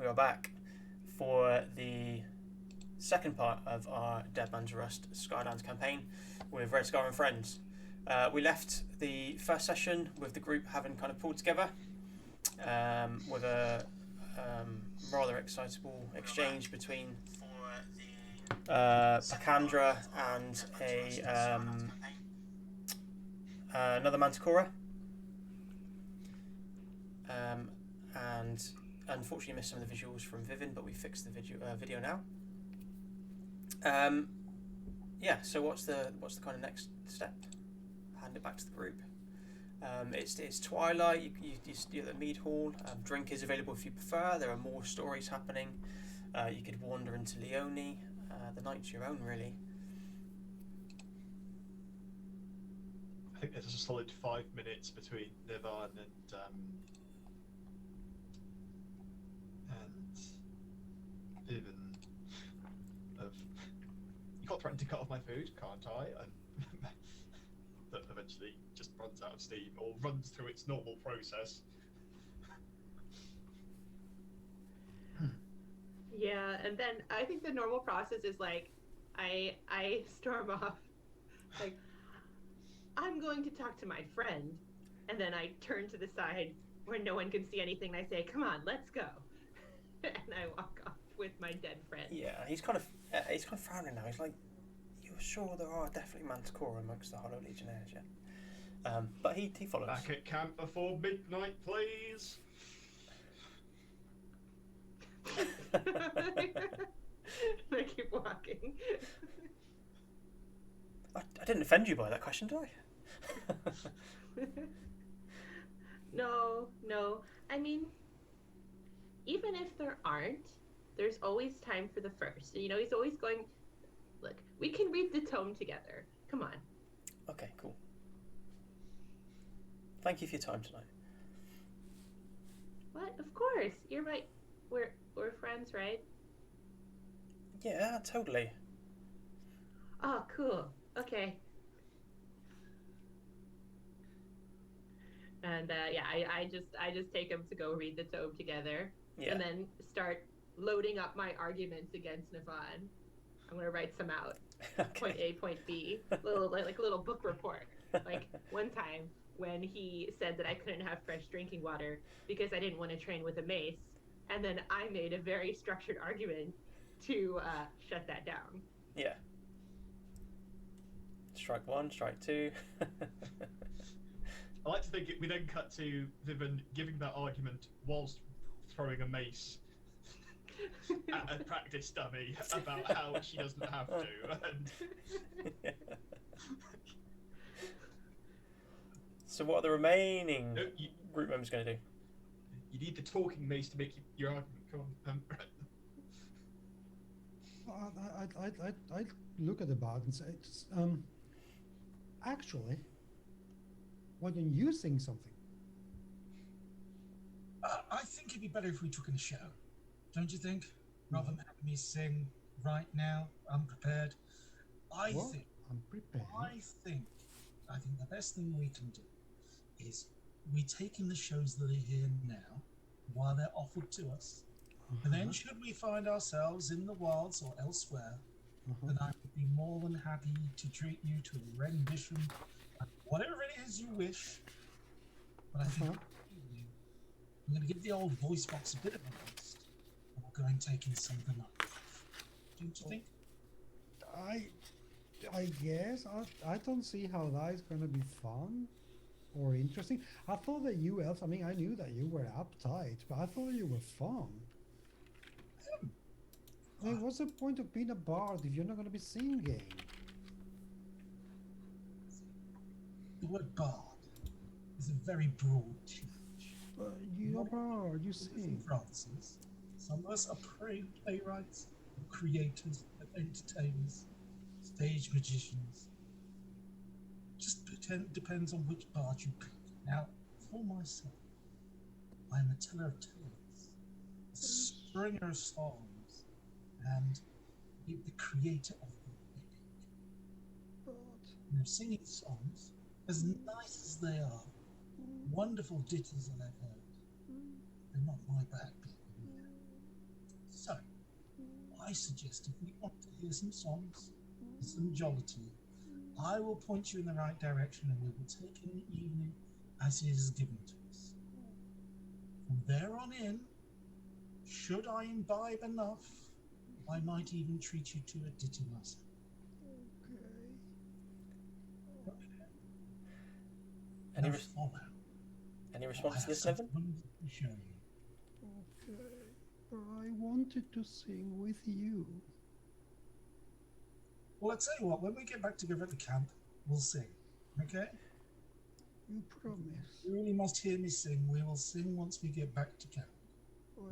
we are back for the second part of our Dead Man's Rust Skylands campaign with Red Scar and friends. We left the first session with the group having kind of pulled together with a rather excitable exchange between Pacandra and another Manticora. And unfortunately missed some of the visuals from Viven, but we fixed the video now. So what's the kind of next step? Hand it back to the group. It's twilight. You're at the mead hall. Drink is available if you prefer. There are more stories happening. You could wander into Leone. The night's your own, really. I think there's a solid 5 minutes between Nivan and Viven. You can't threaten to cut off my food, can't I? And that eventually just runs out of steam or runs through its normal process. Yeah, and then I think the normal process is like, I storm off, like, I'm going to talk to my friend, and then I turn to the side where no one can see anything, and I say, come on, let's go. And I walk off with my dead friend. Yeah, he's kind of frowning now. He's like, "You're sure there are definitely Manticora amongst the Hollow Legionnaires yet?" But he follows. Back at camp before midnight, please. I keep walking. I didn't offend you by that question, did I? No. I mean, even if there aren't, there's always time for the first. You know, he's always going, look, we can read the tome together. Come on. Okay, cool. Thank you for your time tonight. What? Of course. You're right. We're friends, right? Yeah, totally. Oh, cool. Okay. And I just take him to go read the tome together, and then start loading up my arguments against Nivan. I'm gonna write some out. Okay. Point A, point B, like a little book report. Like one time when he said that I couldn't have fresh drinking water because I didn't want to train with a mace, and then I made a very structured argument to shut that down. Yeah. Strike one, strike two. I like to think we then cut to Viven giving that argument whilst throwing a mace at a practice dummy about how she doesn't have to. And... So what are the remaining group members going to do? You need the talking mace to make your argument. Come on. I'd look at the bard and say, actually, why don't you sing something? I think it'd be better if we took in the show, don't you think? Rather than having me sing right now, unprepared. I think the best thing we can do is we take in the shows that are here now while they're offered to us. And then should we find ourselves in the wilds or elsewhere, then I would be more than happy to treat you to a rendition, whatever it is you wish. But I think I'm going to give the old voice box a bit of a rest, and we'll go and take in some of the night. Don't you think? I guess. I don't see how that is going to be fun or interesting. I thought that you elves, I mean, I knew that you were uptight, but I thought that you were fun. I mean, what's the point of being a bard if you're not going to be singing? The word bard is a very broad change. You're a bard, you sing. Francis, some of us are playwrights, creators, entertainers, stage magicians. Just depends on which bard you pick. Now, for myself, I am a teller of tales, a stringer of songs, and the creator of the epic. You know, singing songs, as nice as they are, wonderful ditties that I've heard, they're not my bag. So, I suggest if we want to hear some songs, some jollity, I will point you in the right direction and we will take in the evening as it is given to us. From there on in, should I imbibe enough, I might even treat you to a ditty myself. Any, Now res- follow. any I response have to this, something Niven? wonderful to show you. Okay, but I wanted to sing with you. Well, I'll tell you what, when we get back together at the camp, we'll sing. Okay? You promise. You really must hear me sing. We will sing once we get back to camp. Are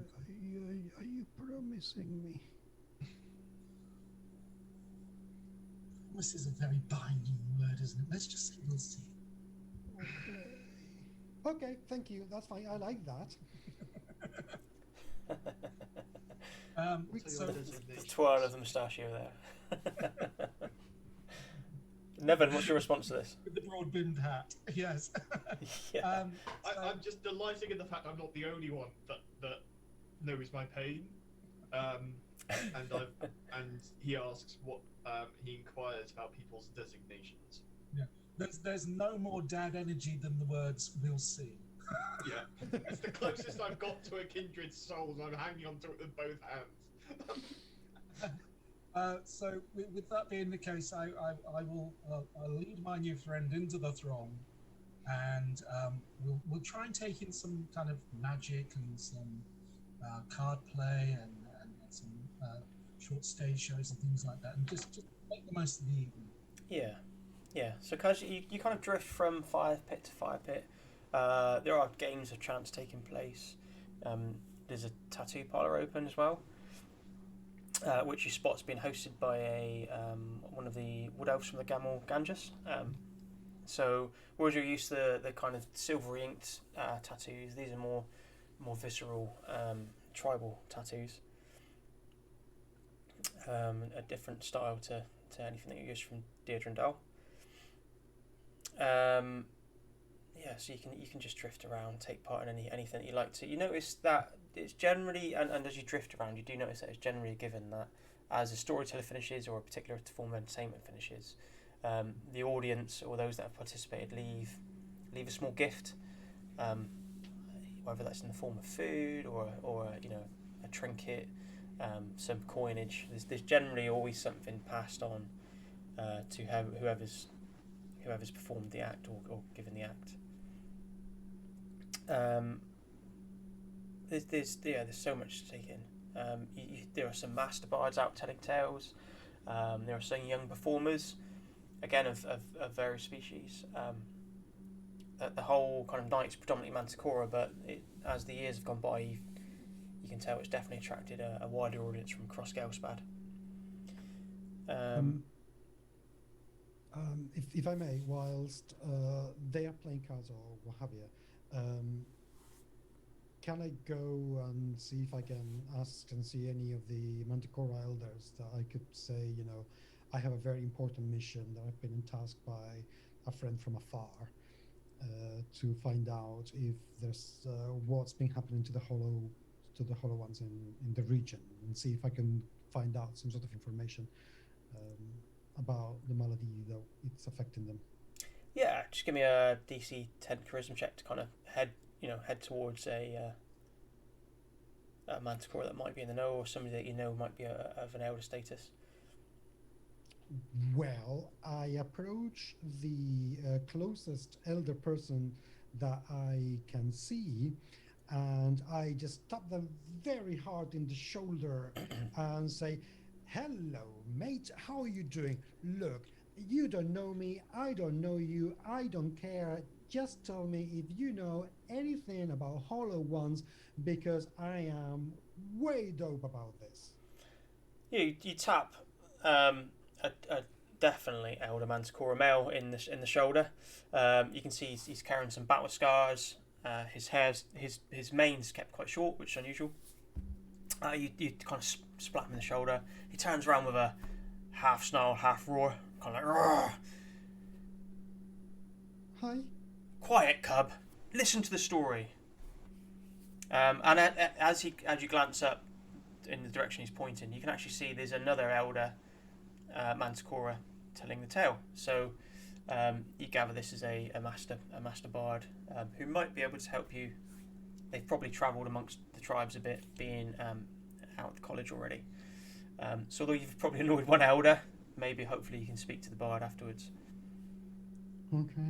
you promising me? Promise is a very binding word, isn't it? Let's just say we'll see. Okay, thank you. That's fine. I like that. So, The twirl of the mustachio there. Nevin, what's your response to this? with the broad-brimmed hat, yes. Yeah. I'm just delighting in the fact I'm not the only one that knows my pain. And he asks what he inquires about people's designations. Yeah. There's no more dad energy than the words "we'll see." Yeah, it's the closest I've got to a kindred soul. I'm hanging on to it with both hands. So with that being the case, I will I'll lead my new friend into the throng, and we'll try and take in some kind of magic and some card play and some short stage shows and things like that, and just make the most of the evening. Yeah. So, cause you kind of drift from fire pit to fire pit. There are games of chance taking place. There's a tattoo parlor open as well, which you spot's been hosted by one of the wood elves from the Gamal Ganges. So, whereas you're used to the kind of silvery inked tattoos, these are more visceral tribal tattoos. A different style to anything that you use from Deirdre and Dal. So you can just drift around, take part in anything that you like to. You notice that it's generally, and as you drift around, you do notice that it's generally a given that as a storyteller finishes or a particular form of entertainment finishes, the audience or those that have participated leave a small gift, whether that's in the form of food or a trinket, some coinage. There's generally always something passed on to whoever's performed the act or given the act. There's so much to take in. There are some master bards out telling tales. There are some young performers, again of various species. The whole kind of night's predominantly Manticora, but as the years have gone by, you can tell it's definitely attracted a wider audience from across Gelspad. If I may, whilst they are playing cards or what have you, can I go and see if I can ask and see any of the Manticora elders that I could say, I have a very important mission that I've been tasked by a friend from afar to find out if there's what's been happening to the hollow ones in the region, and see if I can find out some sort of information about the malady that it's affecting them. Yeah, just give me a DC 10 charisma check to kind of head towards a Manticore that might be in the know, or somebody that you know might be of an elder status. Well, I approach the closest elder person that I can see, and I just tap them very hard in the shoulder and say, "Hello, mate, how are you doing? Look, you don't know me, I don't know you, I don't care. Just tell me if you know anything about Hollow Ones, because I am way dope about this." You tap a definitely elder Manticore male in the shoulder. You can see he's carrying some battle scars. His mane's kept quite short, which is unusual. You kind of splat him in the shoulder. He turns around with a half snarl, half roar, kind of like, "Roar! Hi. Quiet, cub. Listen to the story." And as you glance up, in the direction he's pointing, you can actually see there's another elder Manticora telling the tale. So you gather this is a master bard who might be able to help you. They've probably travelled amongst the tribes a bit, being out at the college already. So although you've probably annoyed one elder, maybe hopefully you can speak to the bard afterwards. Okay.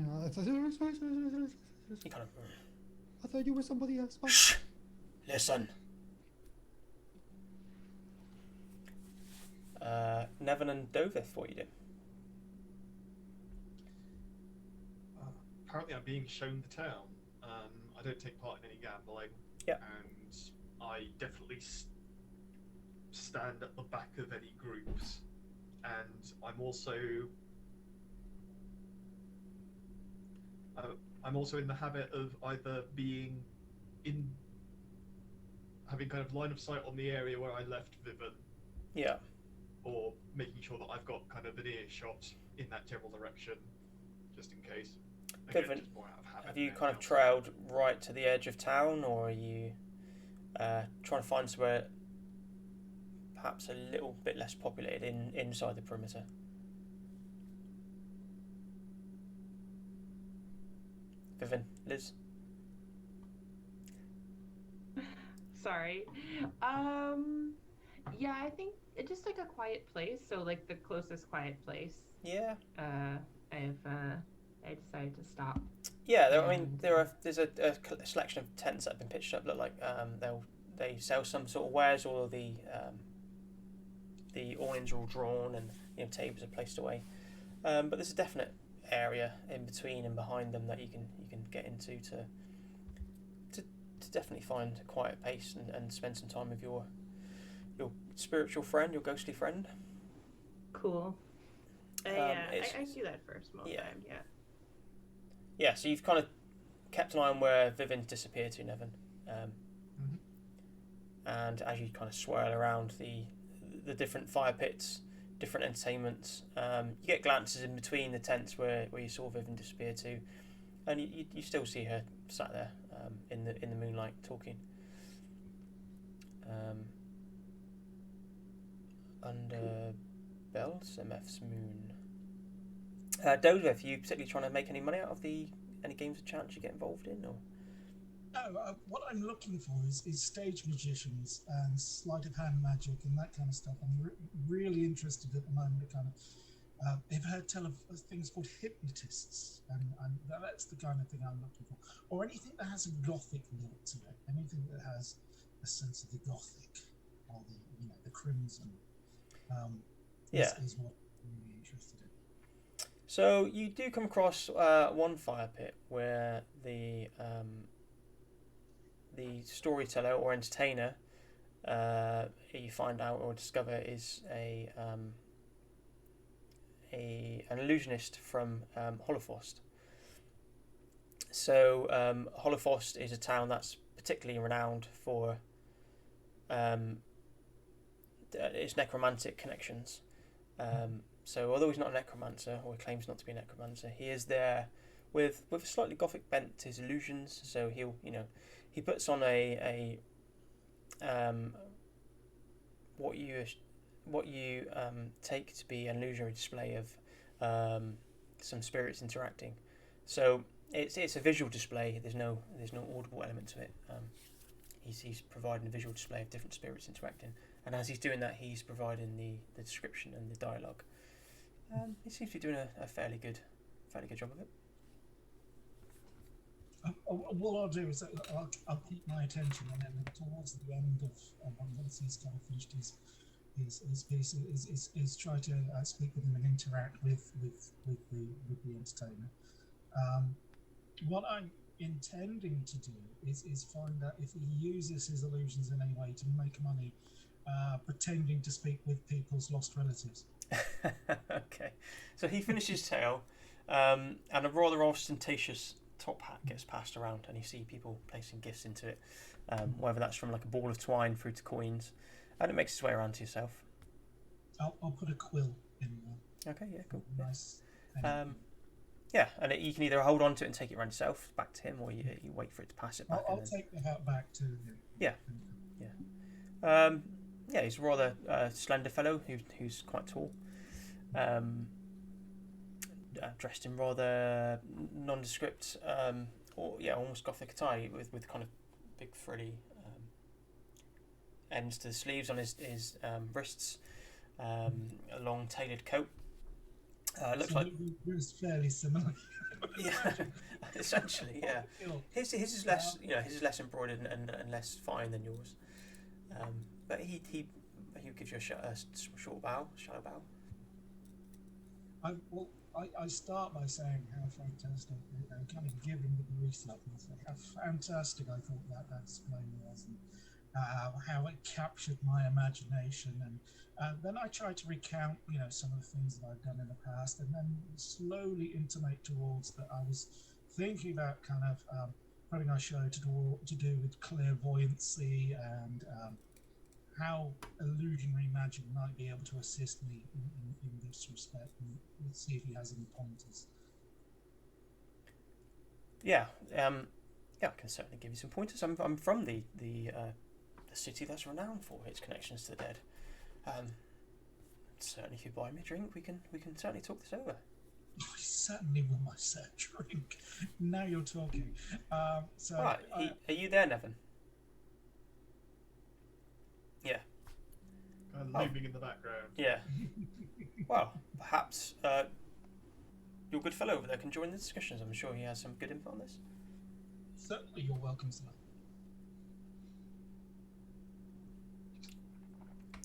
You kind of I thought you were somebody else. shh, listen. Nevin and Dovith, what you do? Apparently, I'm being shown the town. I don't take part in any gambling. Yeah. And I definitely stand at the back of any groups. And I'm also in the habit of either having kind of line of sight on the area where I left Viven. Yeah. Or making sure that I've got kind of an earshot in that general direction, just in case. Again, Viven, just more out of habit have you now. kind of trailed right to the edge of town, or are you trying to find somewhere perhaps a little bit less populated inside the perimeter? Viven, Liz? Sorry. Yeah, I think it's just like a quiet place. So like the closest quiet place. Yeah. I decided to stop. Yeah, there's a selection of tents that have been pitched up. Look like they sell some sort of wares, or the awnings are all drawn, and tables are placed away. But there's a definite area in between and behind them that you can get into to definitely find a quiet pace and spend some time with your spiritual friend, your ghostly friend. Cool. I do that first most time. Yeah. Yeah, so you've kind of kept an eye on where Vivian's disappeared to, Nevin. And as you kind of swirl around the different fire pits, different entertainments, you get glances in between the tents where you saw Vivian disappear to, and you still see her sat there in the moonlight talking. Under Belsemeth's moon. Dovith, you particularly trying to make any money out of any games of chance you get involved in, or? No, what I'm looking for is stage magicians and sleight of hand magic and that kind of stuff. I'm really interested at the moment. I've heard tell of things called hypnotists, and that's the kind of thing I'm looking for. Or anything that has a gothic look to it, anything that has a sense of the gothic or the crimson. Is what I'm really interested in. So you do come across one fire pit where the storyteller or entertainer, you find out or discover, is an illusionist from Holofost. So Holofost is a town that's particularly renowned for its necromantic connections. So although he's not a necromancer, or he claims not to be a necromancer, he is there with a slightly gothic bent to his illusions. So he puts on a what you take to be an illusionary display of some spirits interacting. So it's a visual display. There's no audible element to it. He's providing a visual display of different spirits interacting, and as he's doing that, he's providing the description and the dialogue. He seems to be doing a fairly good job of it. What I'll do is I'll keep my attention on him towards the end of once he's kind of finished his piece is try to speak with him and interact with the entertainer. What I'm intending to do is find out if he uses his illusions in any way to make money, pretending to speak with people's lost relatives. Okay, so he finishes his tale, and a rather ostentatious top hat gets passed around, and you see people placing gifts into it, whether that's from like a ball of twine through to coins, and it makes its way around to yourself. I'll put a quill in there. Okay, yeah, cool. Nice. Yeah, and you can either hold on to it and take it around yourself back to him, or you wait for it to pass it back. I'll take the hat back to him. Yeah. Yeah, he's a rather slender fellow who's quite tall. Dressed in rather nondescript, or almost gothic attire with kind of big frilly ends to the sleeves on his wrists. A long tailored coat. Looks so like we're fairly similar. yeah, essentially yeah. His is less his is less embroidered and less fine than yours. But he gives you a short bow, shallow bow. I start by saying how fantastic, kind of give him the grease up and say how fantastic I thought that display was, and how it captured my imagination, and then I try to recount, some of the things that I've done in the past, and then slowly intimate towards that I was thinking about kind of putting our show to do with clairvoyancy and how illusionary magic might be able to assist me in this respect, and let's see if he has any pointers. Yeah, I can certainly give you some pointers. I'm from the city that's renowned for its connections to the dead. Certainly, if you buy me a drink, we can certainly talk this over. I certainly will myself drink. Now you're talking. So, right, are you there, Nevin? Yeah. Looming in the background. Yeah. Well, perhaps your good fellow over there can join the discussions. I'm sure he has some good input on this. Certainly, you're welcome, sir.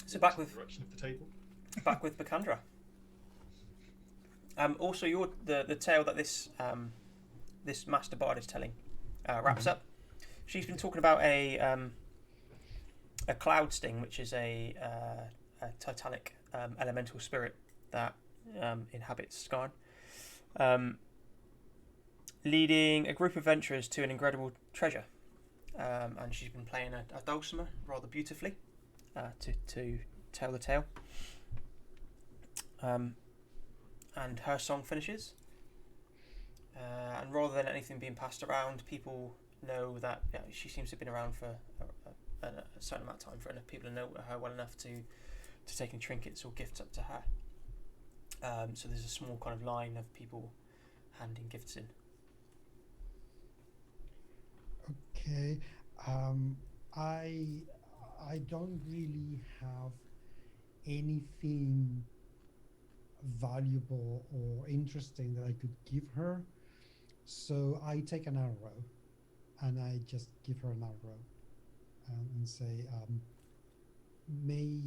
So back with Direction of the table. Back with Bacandra. Also, the tale that this master bard is telling wraps up. She's been talking about a cloud sting, which is a titanic elemental spirit that inhabits Skarn, leading a group of adventurers to an incredible treasure. And she's been playing a dulcimer rather beautifully to tell the tale. And her song finishes. And rather than anything being passed around, people know that she seems to have been around for a certain amount of time for enough people to know her well enough to take any trinkets or gifts up to her. So there's a small kind of line of people handing gifts in. Okay. I don't really have anything valuable or interesting that I could give her, so I take an arrow and I just give her an arrow and say, may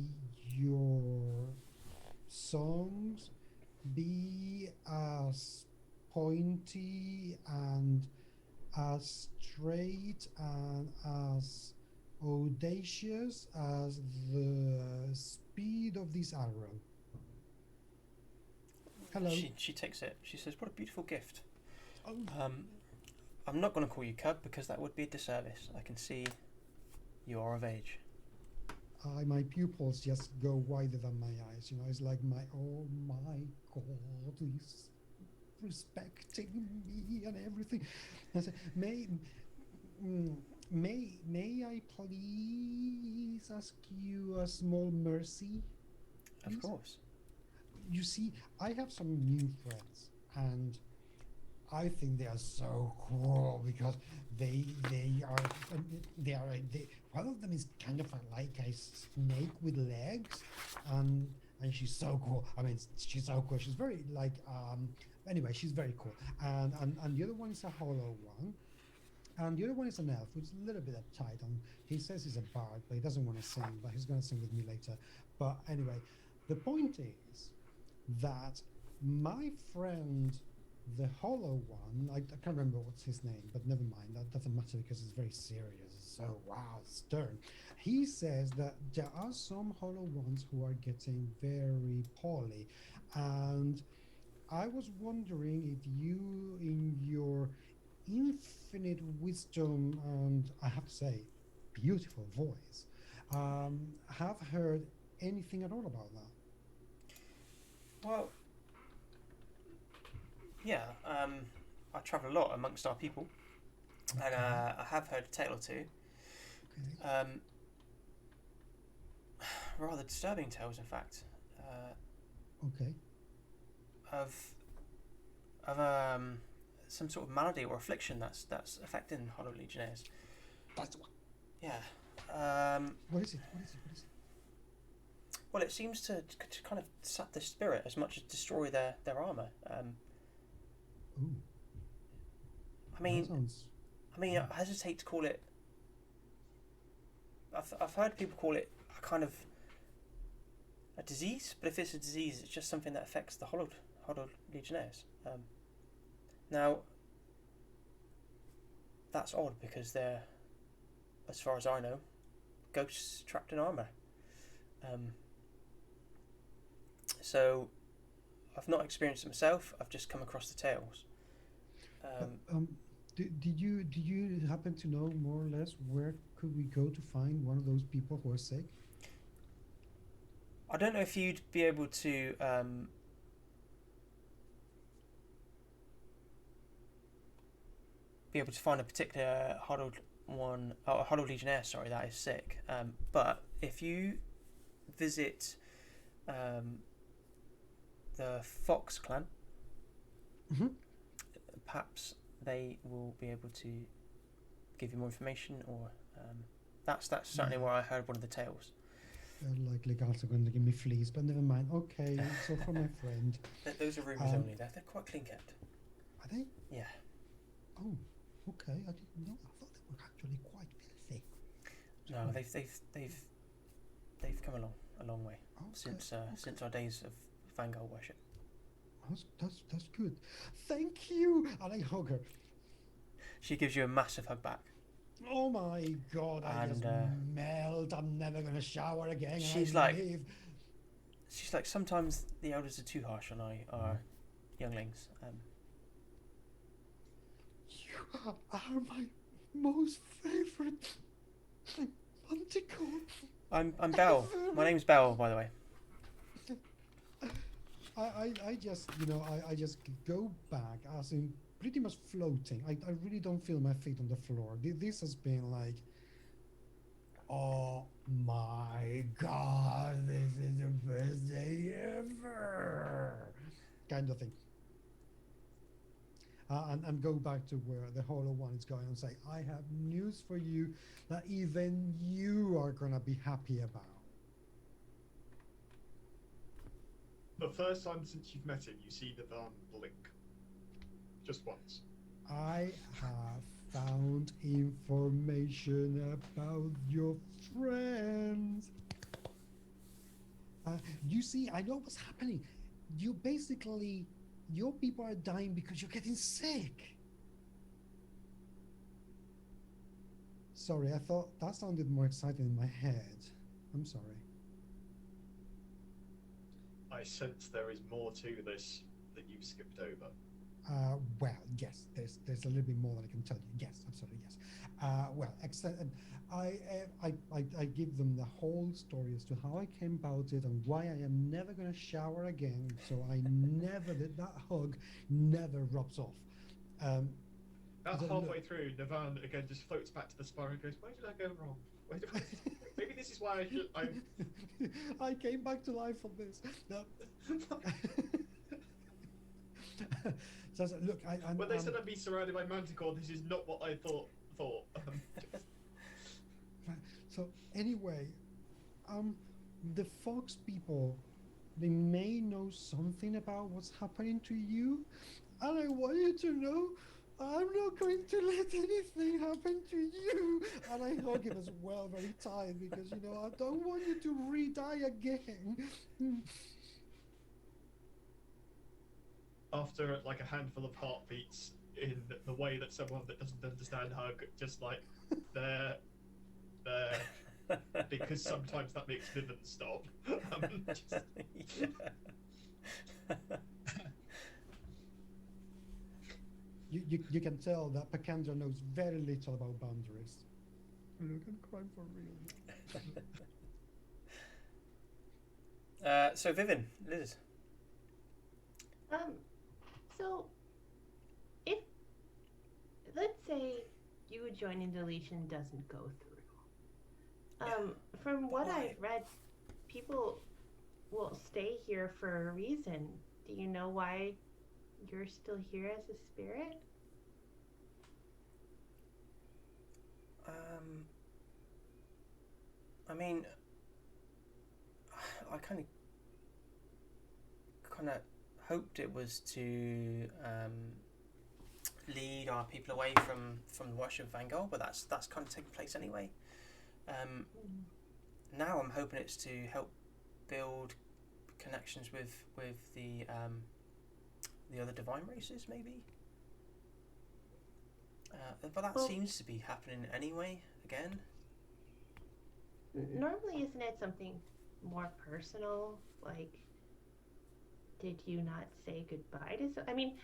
your songs be as pointy and as straight and as audacious as the speed of this arrow. Hello. She takes it. She says, "What a beautiful gift." Oh. I'm not going to call you cub because that would be a disservice. I can see you are of age. My pupils just go wider than my eyes. It's like oh my God, he's respecting me and everything. I say, may I please ask you a small mercy? Of course. You see, I have some new friends, and I think they are so cool because they are one of them is kind of like a snake with legs, and she's so cool. I mean, she's so cool. She's very anyway, she's very cool. And the other one is a hollow one. And the other one is an elf, who's a little bit uptight. And he says he's a bard, but he doesn't want to sing, but he's going to sing with me later. But anyway, the point is that my friend, the hollow one, I can't remember what's his name, but never mind, that doesn't matter because it's very serious. So, wow, stern. He says that there are some hollow ones who are getting very poorly. And I was wondering if you, in your infinite wisdom and, I have to say, beautiful voice, have heard anything at all about that? Well, yeah, I travel a lot amongst our people, Okay. and I have heard a tale or two. Okay. rather disturbing tales, in fact. Okay. Of some sort of malady or affliction that's affecting Hollow Legionnaires. That's the one. Yeah. What is it? What is it? What is it? Well, it seems to kind of sap their spirit as much as destroy their armor. Ooh. I mean, That sounds... I hesitate to call it. I've heard people call it a kind of a disease, but if it's a disease, it's just something that affects the Hollow Legionnaires. Now, that's odd because they're, as far as I know, ghosts trapped in armor. So, I've not experienced it myself. I've just come across the tales. Did you happen to know more or less where could we go to find one of those people who are sick? I don't know if you'd be able to find a particular Hollow Legionnaire, sorry, that is sick. But if you visit the Fox clan, perhaps they will be able to give you more information, or that's certainly where I heard one of the tales. They're likely also going to give me fleas, but never mind. Okay, so for my friend. Those are rumours only. They're quite clean kept. Are they? Yeah. Oh, okay. I didn't know. I thought they were actually quite filthy. No, they've come a long way since our days of Vanguard worship. That's good. Thank you. And I hug her. She gives you a massive hug back. Oh my God! I just melt. I'm never gonna shower again. She's like, sometimes the elders are too harsh on our younglings. You are my most favorite manticore. I'm Belle. My name's Belle, by the way. I just I just go back as in pretty much floating. I really don't feel my feet on the floor. This has been like, oh my God, this is the best day ever, kind of thing. And go back to where the Hollow One is going and say, I have news for you that even you are gonna be happy about. The first time since you've met him, you see the Van blink. Just once. I have found information about your friends. You see, I know what's happening. Your people are dying because you're getting sick. Sorry, I thought that sounded more exciting in my head. I'm sorry. I sense there is more to this that you've skipped over. Well, yes, there's a little bit more that I can tell you. Yes, absolutely, yes. Well, I give them the whole story as to how I came about it and why I am never going to shower again. So that hug never rubs off. About halfway through, Navan again just floats back to the spire and goes, "Where did I go wrong? Maybe this is why I came back to life from this." No. So look, when they said I'd be surrounded by manticore, this is not what I thought. So anyway, the Fox people, they may know something about what's happening to you, and I want you to know I'm not going to let anything happen to you. And I hug him as well, very tight, because I don't want you to re-die again. After like a handful of heartbeats in the way that someone that doesn't understand hug, just like there, because sometimes that makes Viven stop. You can tell that Pakandra knows very little about boundaries. Look, I'm crying for real. So Viven, Liz. So, if, let's say, you joining deletion doesn't go through, from what I've read, people will stay here for a reason. Do you know why you're still here as a spirit? I mean, I kind of hoped it was to lead our people away from the worship of Van Gogh, but that's kind of taking place anyway. Now I'm hoping it's to help build connections with the other divine races, maybe. But that seems to be happening anyway. Again. Normally, isn't it something more personal? Like, did you not say goodbye to? I mean,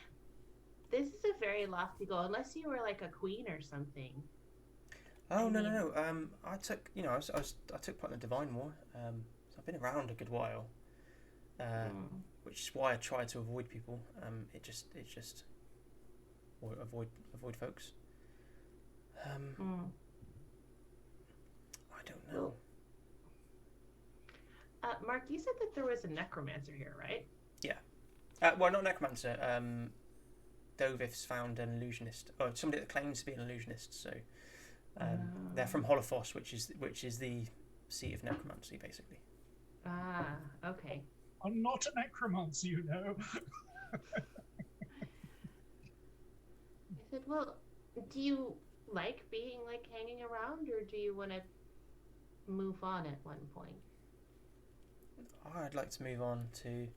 this is a very lofty goal. Unless you were like a queen or something. Oh no. I took I took part in the divine war. So I've been around a good while. Which is why I try to avoid people. It just or avoid folks. I don't know. Mark, you said that there was a necromancer here, right? Yeah. Well, not necromancer. Dovith's found an illusionist, or somebody that claims to be an illusionist. So they're from Holophos, which is the seat of necromancy, basically. Ah, okay. I'm not a necromancer, you know. I said, well, do you like being like hanging around, or do you want to move on at one point? I'd like to move on to.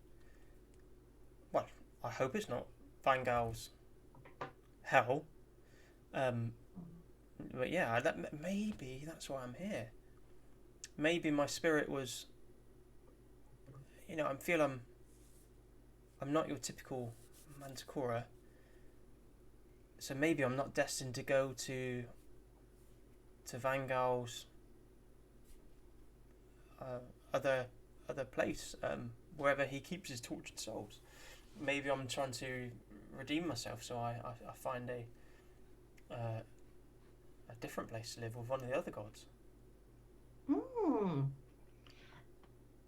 Well, I hope it's not Van Gogh's hell. But yeah, maybe that's why I'm here. Maybe my spirit was. I feel I'm not your typical Manticora. So maybe I'm not destined to go to Van Gogh's other place, wherever he keeps his tortured souls. Maybe I'm trying to redeem myself, so I find a different place to live with one of the other gods.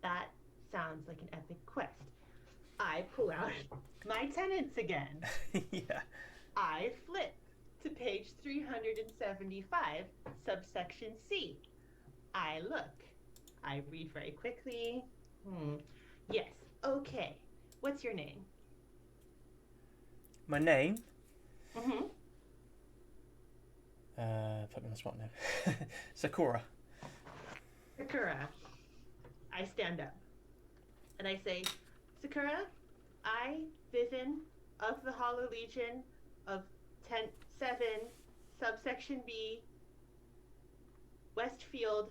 That sounds like an epic quest. I pull out my tenets again. Yeah. I flip to page 375, subsection C. I look. I read very quickly. Yes. Okay. What's your name? My name? Mm-hmm. Put me on the spot now. Sakura. Sakura. I stand up. And I say, Sakura, I, Vivian, of the Hollow Legion of Tent 7, subsection B, Westfield,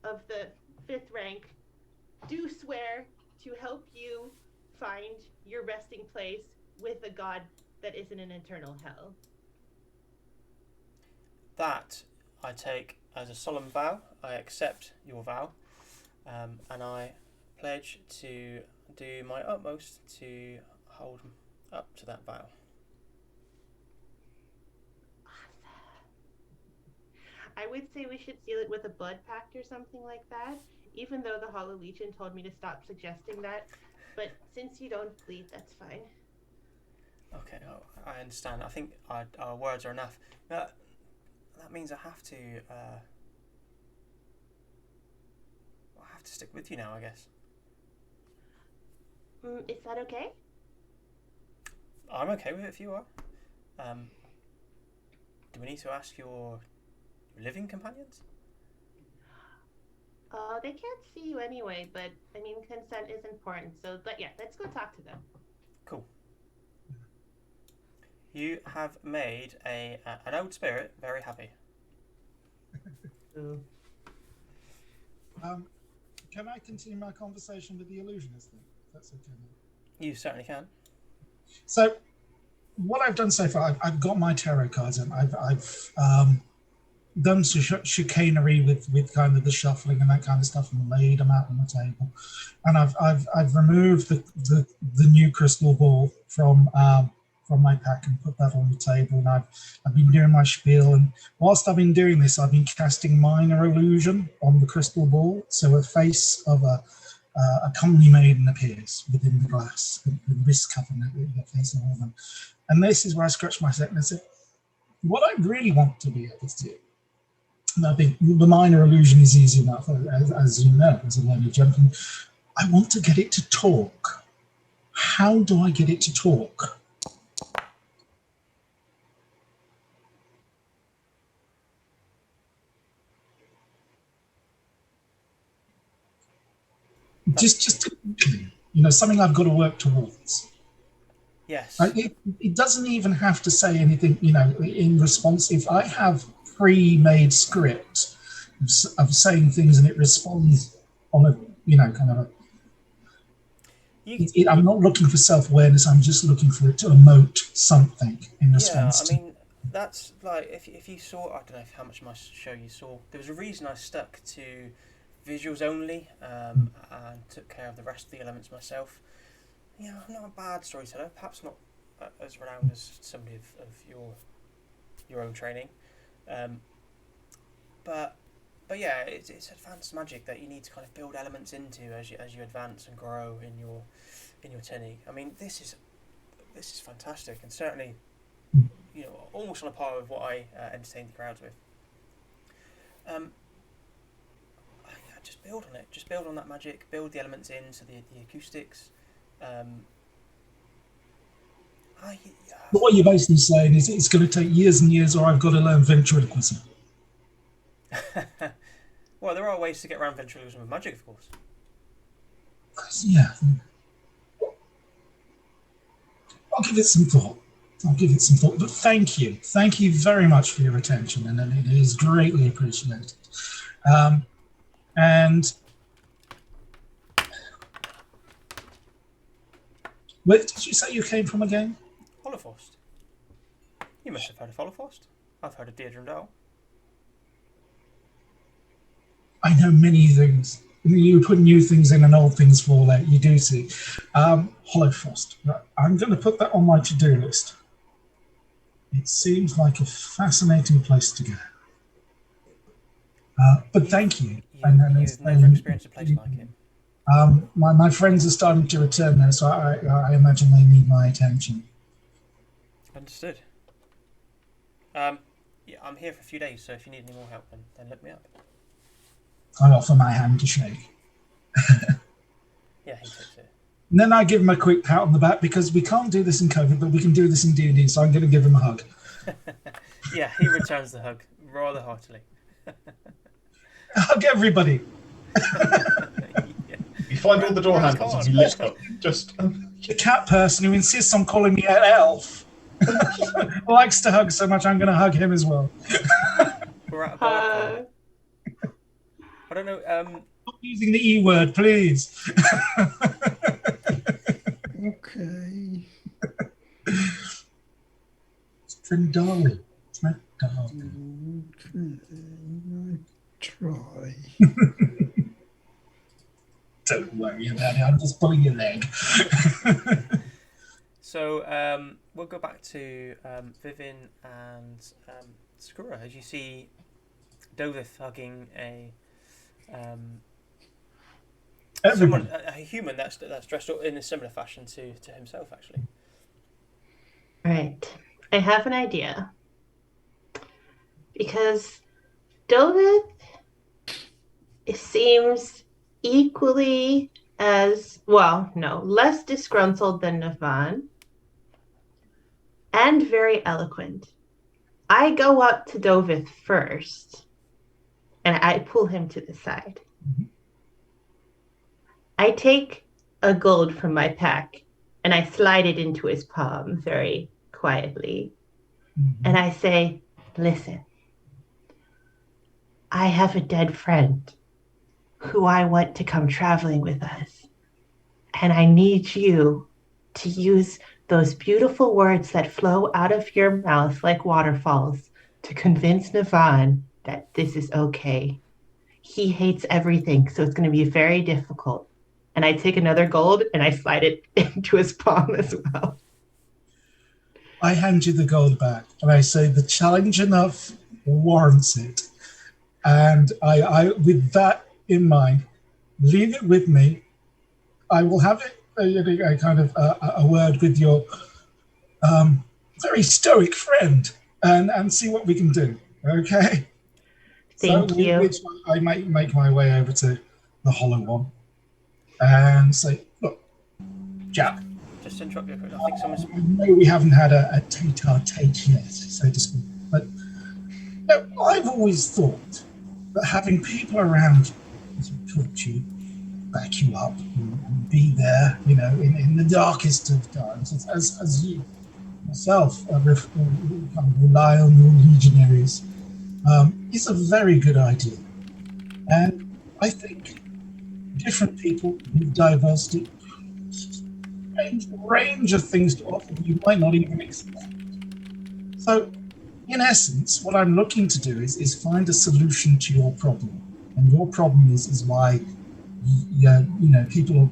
of the 5th rank, do swear to help you find your resting place with a god that isn't an eternal hell. That I take as a solemn vow. I accept your vow, and I pledge to do my utmost to hold up to that vow. Awesome. I would say we should seal it with a blood pact or something like that, even though the Hollow Legion told me to stop suggesting that. But since you don't bleed, that's fine. Okay, I understand. I think our words are enough. That means I have to stick with you now, I guess. Is that okay? I'm okay with it if you are. Do we need to ask your living companions? They can't see you anyway, but I mean, consent is important. So, but yeah, let's go talk to them. Cool. You have made an old spirit very happy. Can I continue my conversation with the illusionist then? If that's okay. You certainly can. So, what I've done so far, I've got my tarot cards and I've done some chicanery with kind of the shuffling and that kind of stuff and laid them out on the table, and I've removed the new crystal ball from from my pack and put that on the table. And I've been doing my spiel, and whilst I've been doing this, I've been casting minor illusion on the crystal ball. So a face of a comely maiden appears within the glass, the wrist covenant, the face of a woman. And this is where I scratch my neck and say, what I really want to be able to do, and I think the minor illusion is easy enough, as you know, as a learned gentleman, I want to get it to talk. How do I get it to talk? Just something I've got to work towards. Yes. It doesn't even have to say anything, in response. If I have pre-made script of saying things and it responds on a, kind of a, I'm not looking for self-awareness. I'm just looking for it to emote something in response. Yeah, I mean, that's like if you saw, I don't know how much of my show you saw. There was a reason I stuck to visuals only and took care of the rest of the elements myself. Yeah, I'm not a bad storyteller. Perhaps not as renowned as somebody of your own training, but yeah, it's advanced magic that you need to kind of build elements into as you advance and grow in your tinny. I mean, this is fantastic, and certainly, almost on a par with what I entertained the crowds with. Just build on it. Just build on that magic. Build the elements into the acoustics. What you're basically saying is it's going to take years and years, or I've got to learn ventriloquism. Well, there are ways to get around ventriloquism with magic, of course. Yeah. I'll give it some thought. But thank you very much for your attention, and it is greatly appreciated. And where did you say you came from again? Holoforst. You must have heard of Holoforst. I've heard of Deirdre and Dal. I know many things. You put new things in and old things fall out. You do see. Holoforst. I'm going to put that on my to-do list. It seems like a fascinating place to go. But thank you. You've never experienced a place like it. My friends are starting to return now, so I imagine they need my attention. Understood. Yeah, I'm here for a few days, so if you need any more help, then look me up. I offer my hand to shake. Yeah, he takes it. And then I give him a quick pat on the back, because we can't do this in COVID, but we can do this in D&D, so I'm going to give him a hug. Yeah, he returns the hug rather heartily. Hug everybody. Yeah. You find all the door handles as you lift up. Just The cat person who insists on calling me an elf likes to hug so much, I'm going to hug him as well. We're at a bar. I don't know. Stop using the E word, please. Okay. It's Trendali. Okay, I try. Don't worry about it. I'm just pulling your leg. So we'll go back to Vivin and Sakura as you see Dovith hugging a human that's dressed in a similar fashion to himself, actually. Right. I have an idea. Because Dovith seems equally less disgruntled than Navan, and very eloquent. I go up to Dovith first, and I pull him to the side. Mm-hmm. I take a gold from my pack, and I slide it into his palm very quietly. Mm-hmm. And I say, listen, I have a dead friend who I want to come traveling with us. And I need you to use those beautiful words that flow out of your mouth like waterfalls to convince Navan that this is okay. He hates everything, so it's going to be very difficult. And I take another gold and I slide it into his palm as well. I hand you the gold back, and I say the challenge enough warrants it. And I with that in mind, leave it with me. I will have a kind of a word with your very stoic friend, and see what we can do. Okay. Thank you. Which I make my way over to the hollow one and say, look, Jack. Just to interrupt you, I think someone's. I know we haven't had a tete-a-tete yet, so to speak, but I've always thought that having people around to talk to you, back you up, and be there, in the darkest of times, as you yourself rely on your legionaries, is a very good idea. And I think different people with diversity, range of things to offer you might not even expect. So, in essence, what I'm looking to do is find a solution to your problem. And your problem is why people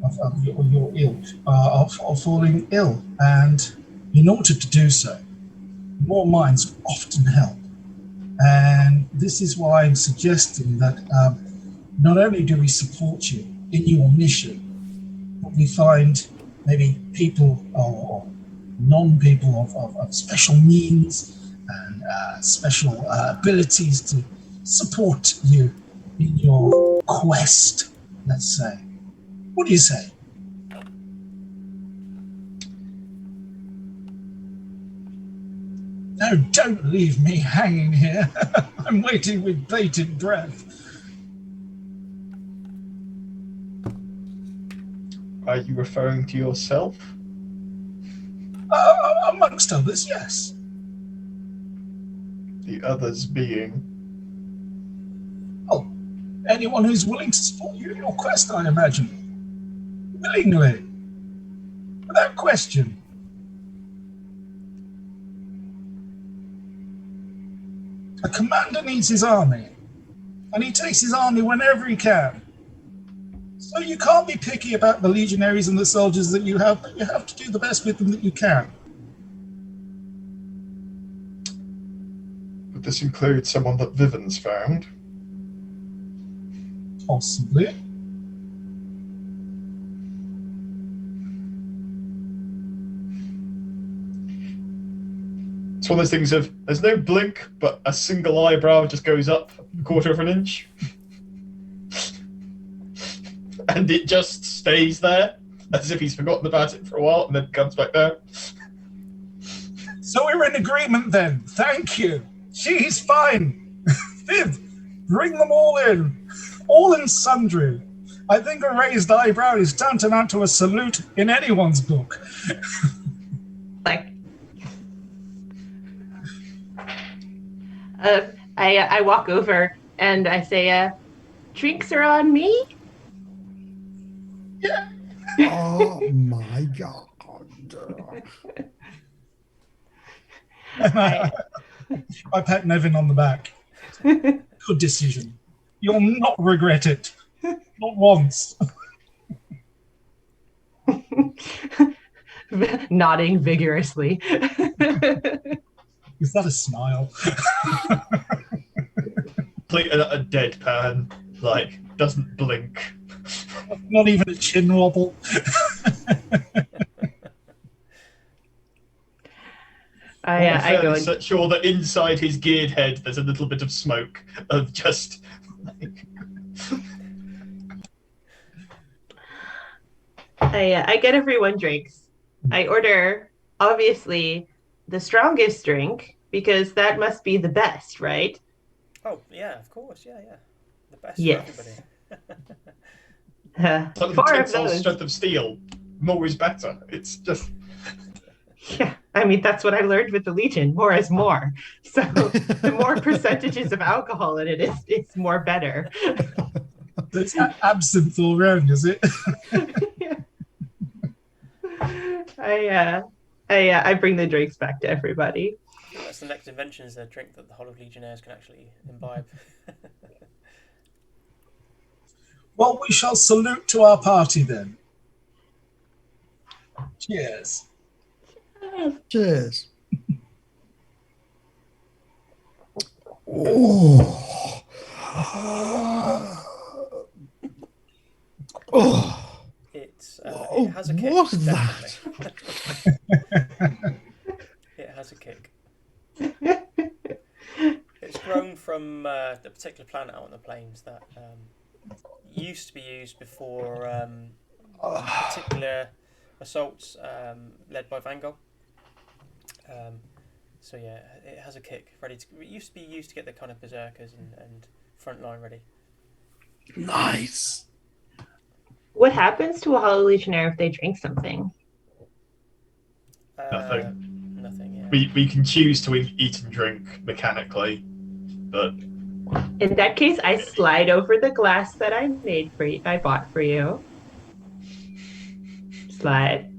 of your ilk are falling ill. And in order to do so, more minds often help. And this is why I'm suggesting that not only do we support you in your mission, but we find maybe people or non-people of special means and special abilities to support you in your quest, let's say. What do you say? No, don't leave me hanging here. I'm waiting with bated breath. Are you referring to yourself? Amongst others, yes. The others being? Oh, anyone who's willing to support you in your quest, I imagine. Willingly. Without question. A commander needs his army, and he takes his army whenever he can. So you can't be picky about the legionaries and the soldiers that you have, but you have to do the best with them that you can. Would this include someone that Viven's found? Possibly. It's one of those things of, there's no blink, but a single eyebrow just goes up a quarter of an inch. And it just stays there, as if he's forgotten about it for a while, and then comes back down. So we're in agreement then. Thank you. She's fine. Viv, bring them all in sundry. I think a raised eyebrow is tantamount to a salute in anyone's book. Like, I walk over and I say, drinks are on me? Yeah. Oh my god. I pat Nevin on the back. Good decision. You'll not regret it. Not once. Nodding vigorously. Is that a smile? A deadpan, like, doesn't blink. Not even a chin wobble. I go and... so sure that inside his geared head there's a little bit of smoke of just like... I get everyone drinks. I order, obviously, the strongest drink, because that must be the best, right? Oh, yeah, of course, yeah. The best yes. for everybody. 4 of those. Strength of steel. More is better. It's just... Yeah, I mean, that's what I learned with the Legion. More is more. So the more percentages of alcohol in it, it's more better. It's absinthe all round, is it? Yeah. I bring the drinks back to everybody. That's the next invention, is a drink that the Hollow Legionnaires can actually imbibe. Well, we shall salute to our party then. Cheers. Cheers. Oh. Oh. It has a kick. What was definitely. that? It has a kick. It's grown from the particular planet out on the plains that used to be used before particular assaults led by Vanguard. So yeah, it has a kick ready to. It used to be used to get the kind of berserkers and front line ready. Nice. What happens to a Hollow Legionnaire if they drink something? Nothing. Nothing. Yeah. We can choose to eat and drink mechanically, but In that case, I slide over the glass that I made for you. I bought for you. Slide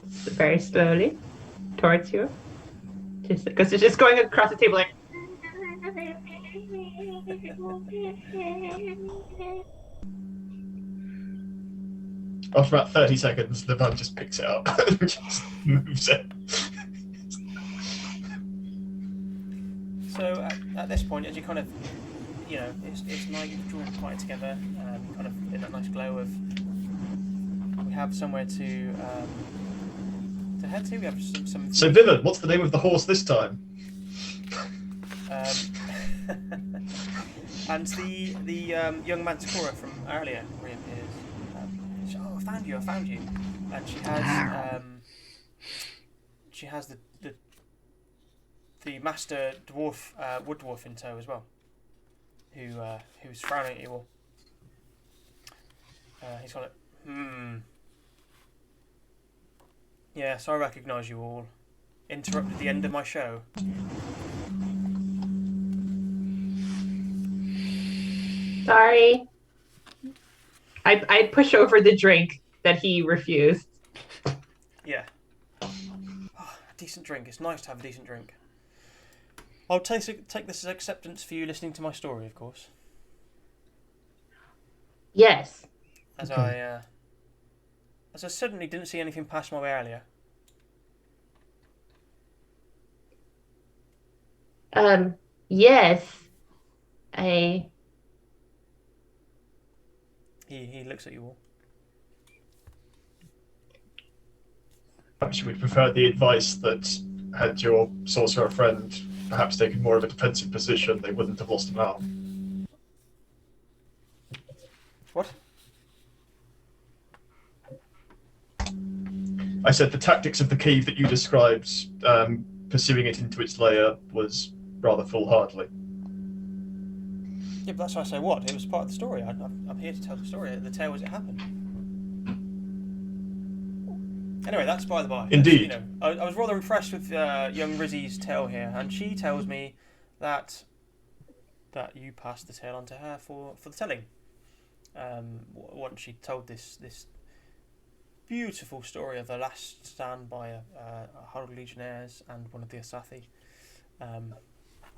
very slowly towards you, just because it's just going across the table like. after about 30 seconds, the bug just picks it up and just moves it. So at this point, as you kind of, it's night, you've drawn quite together, kind of in that nice glow of, we have somewhere to head to. We have some. So Vivian, what's the name of the horse this time? And the young Manticora from earlier reappears. Oh, I found you, and she has the master dwarf, wood dwarf in tow as well, who's frowning at you all. He's got it. Yes, I recognise you all. Interrupted the end of my show. Sorry. I push over the drink that he refused. Yeah. Oh, a decent drink. It's nice to have a decent drink. I'll take this as acceptance for you listening to my story, of course. Yes. As I suddenly didn't see anything pass my way earlier. Yes. He looks at you all. Perhaps you would prefer the advice that had your sorcerer friend perhaps taken more of a defensive position, they wouldn't have lost him out. What? I said the tactics of the cave that you described, pursuing it into its lair, was rather foolhardy. Yeah, but that's why I say what? It was part of the story. I'm here to tell the story, the tale as it happened. Anyway, that's by the by. Indeed. I was rather impressed with young Rizzy's tale here, and she tells me that you passed the tale on to her for the telling. Once she told this beautiful story of the last stand by a Hollow Legionnaires and one of the Asathi.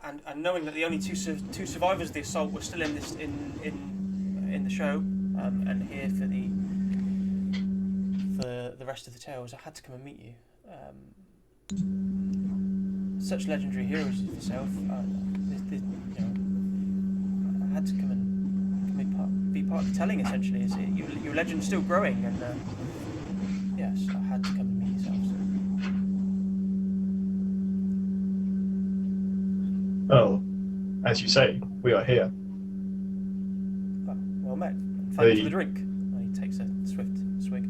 And knowing that the only two survivors of the assault were still in the show, and here for the rest of the tales, I had to come and meet you. Such legendary heroes as yourself, I had to come and be part of the telling. Essentially, your legend's still growing, and yes, I had to come and meet yourselves. Well, as you say, we are here. Well met. Thank you for the drink. And he takes a swift swig.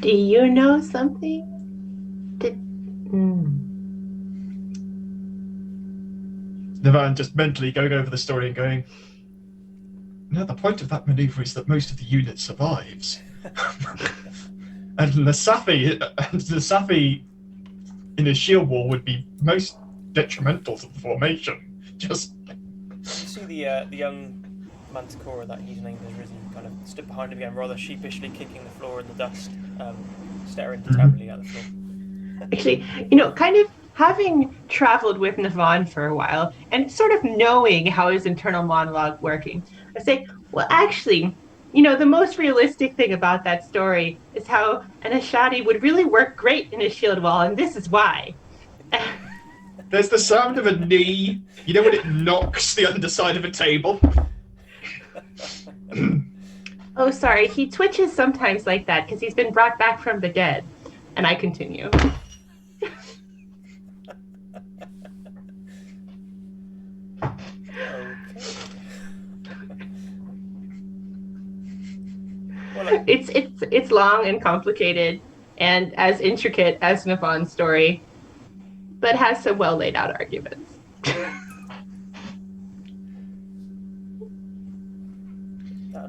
Do you know something? Navan just mentally going over the story and going, no, the point of that maneuver is that most of the unit survives. and the Safi in a shield wall would be most detrimental to the formation. Just you see the young Manticora that he's named as Risen kind of stood behind him again, rather sheepishly kicking the floor in the dust, staring determinedly at the floor. Actually, kind of having traveled with Navan for a while and sort of knowing how his internal monologue working, I say, well, actually, the most realistic thing about that story is how an Ashadi would really work great in a shield wall, and this is why. There's the sound of a knee. You know when it knocks the underside of a table? Oh, sorry. He twitches sometimes like that because he's been brought back from the dead. And I continue. It's long and complicated and as intricate as Navon's story, but has some well laid out arguments.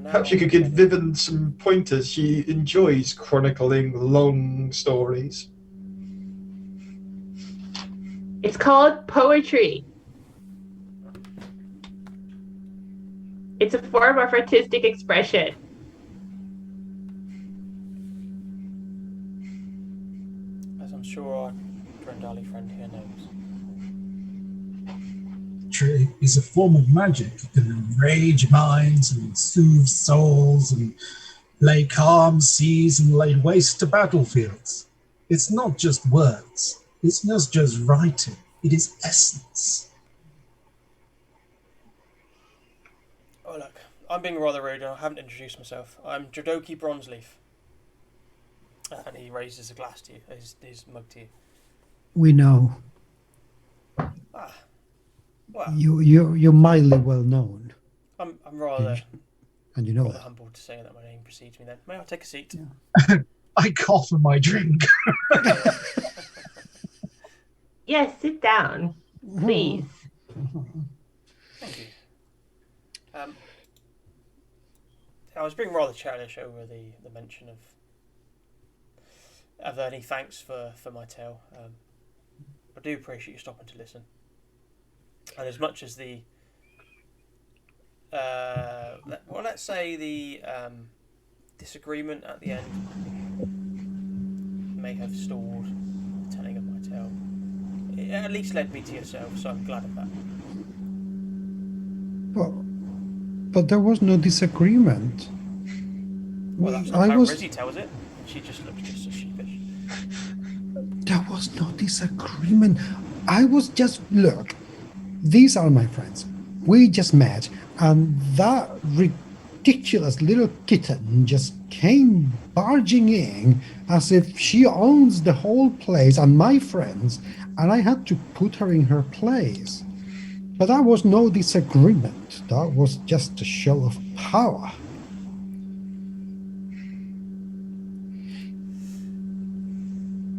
Perhaps you could give Vivian some pointers. She enjoys chronicling long stories. It's called poetry. It's a form of artistic expression. As I'm sure our Drendali friend here knows. Poetry is a form of magic. It can enrage minds and soothe souls and lay calm seas and lay waste to battlefields. It's not just words. It's not just writing. It is essence. Oh, look, I'm being rather rude and I haven't introduced myself. I'm Jodoki Bronzeleaf. And he raises a glass to you, his mug to you. We know. Ah, well, You're mildly well known. I'm rather, and you know rather that. humbled to say that my name precedes me then. May I take a seat? Yeah. I cough on my drink. Yes, sit down, please. Thank you. I was being rather childish over the mention of any thanks for my tale. I do appreciate you stopping to listen. And as much as the let's say the disagreement at the end may have stalled the telling of my tale, it at least led me to yourself, so I'm glad of that. But there was no disagreement. Well, that's not how Rizzy tells it. She just looks just as sheepish. There was no disagreement. I was just, look, these are my friends. We just met, and that ridiculous little kitten just came barging in as if she owns the whole place and my friends, and I had to put her in her place. But that was no disagreement. That was just a show of power.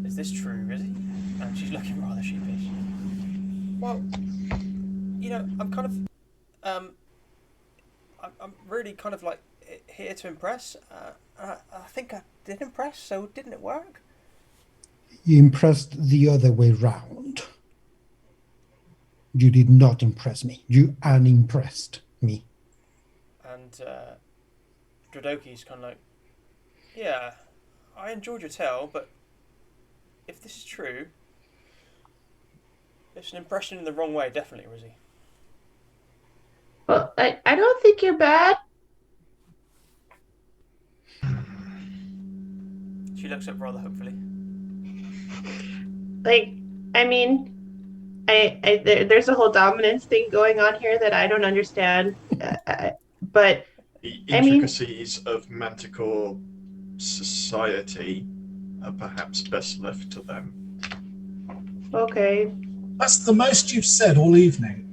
Is this true, Rizzy? And she's looking rather sheepish. Well, I'm kind of, I'm really kind of like here to impress. I think I did impress, so didn't it work? You impressed the other way round. You did not impress me. You unimpressed me. And Drodoki's kind of like, yeah, I enjoyed your tale, but if this is true, it's an impression in the wrong way, definitely, Rizzy. Well, I don't think you're bad. She looks up rather hopefully. There's a whole dominance thing going on here that I don't understand. But the intricacies of Manticore society are perhaps best left to them. Okay. That's the most you've said all evening.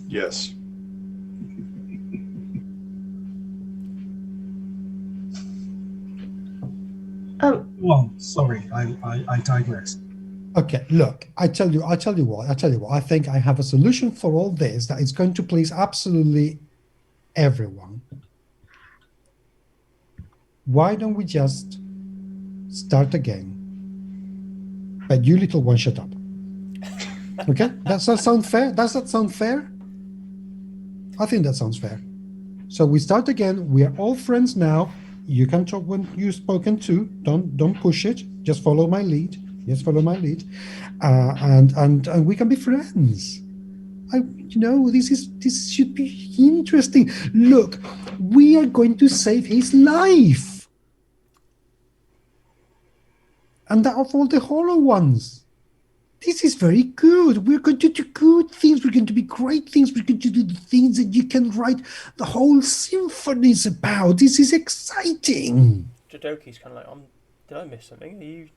Yes. Well, sorry, I digress. Okay, look, I tell you what. I think I have a solution for all this that is going to please absolutely everyone. Why don't we just start again? But you little one, shut up. Okay, does that sound fair? Does that sound fair? I think that sounds fair. So we start again. We are all friends now. You can talk when you've spoken to. Don't push it. Just follow my lead. Yes, follow my lead, and we can be friends. This should be interesting. Look, we are going to save his life. And that of all the hollow ones. This is very good. We're going to do good things. We're going to be great things. We're going to do the things that you can write the whole symphonies about. This is exciting. Jodoki's kind of like, did I miss something?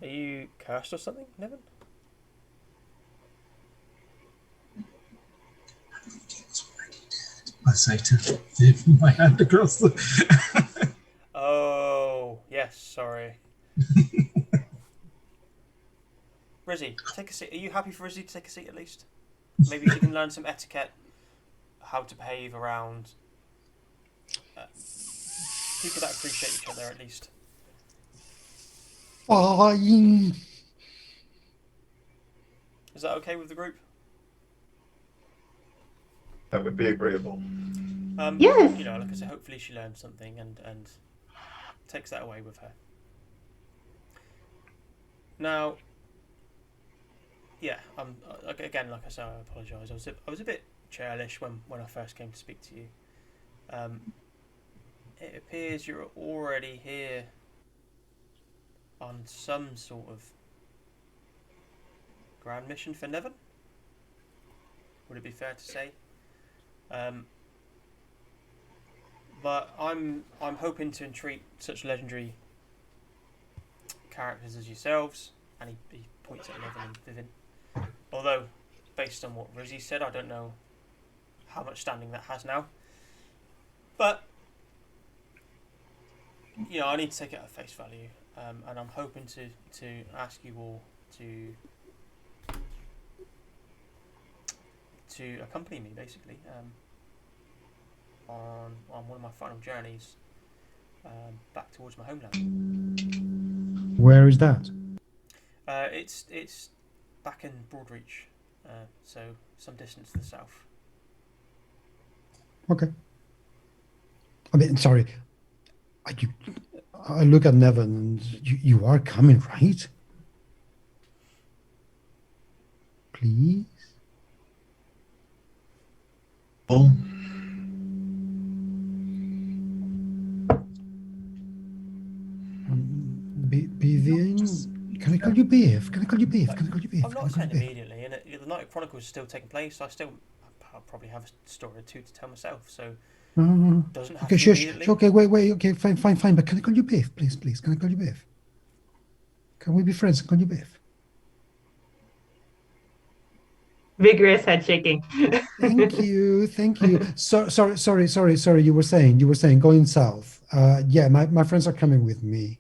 Are you cursed or something, Nevin? I say to Viv, my hand across the. Oh, yes, sorry. Rizzy, take a seat. Are you happy for Rizzy to take a seat at least? Maybe she can learn some etiquette, how to behave around people that appreciate each other at least. Fine. Is that okay with the group? That would be agreeable. Yes. You know, like I said, hopefully she learns something and takes that away with her. Now, yeah, again, like I said, I apologise. I was a bit churlish when I first came to speak to you. It appears you're already here on some sort of grand mission for Nevin. Would it be fair to say? But I'm hoping to entreat such legendary characters as yourselves, and he points at Nevin and Vivian. Although, based on what Rizzy said, I don't know how much standing that has now. But you know, I need to take it at face value, and I'm hoping to ask you all to accompany me, basically, on one of my final journeys back towards my homeland. Where is that? It's back in Broadreach, so some distance to the south. Okay. I mean, sorry. I look at Nevin, and you are coming, right? Please? Oh. Vivian? Can I call you Biff? Can I call you Biff? Can I call you Biff? I'm not saying immediately, and the Night of Chronicles is still taking place. I'll probably have a story or two to tell myself, so doesn't have okay, to sure, immediately. okay, wait, okay, fine. But can I call you Biff, please? Can I call you Biff? Can we be friends? Call you Biff. Vigorous head shaking. Thank you. Sorry. You were saying going south. Yeah, my friends are coming with me.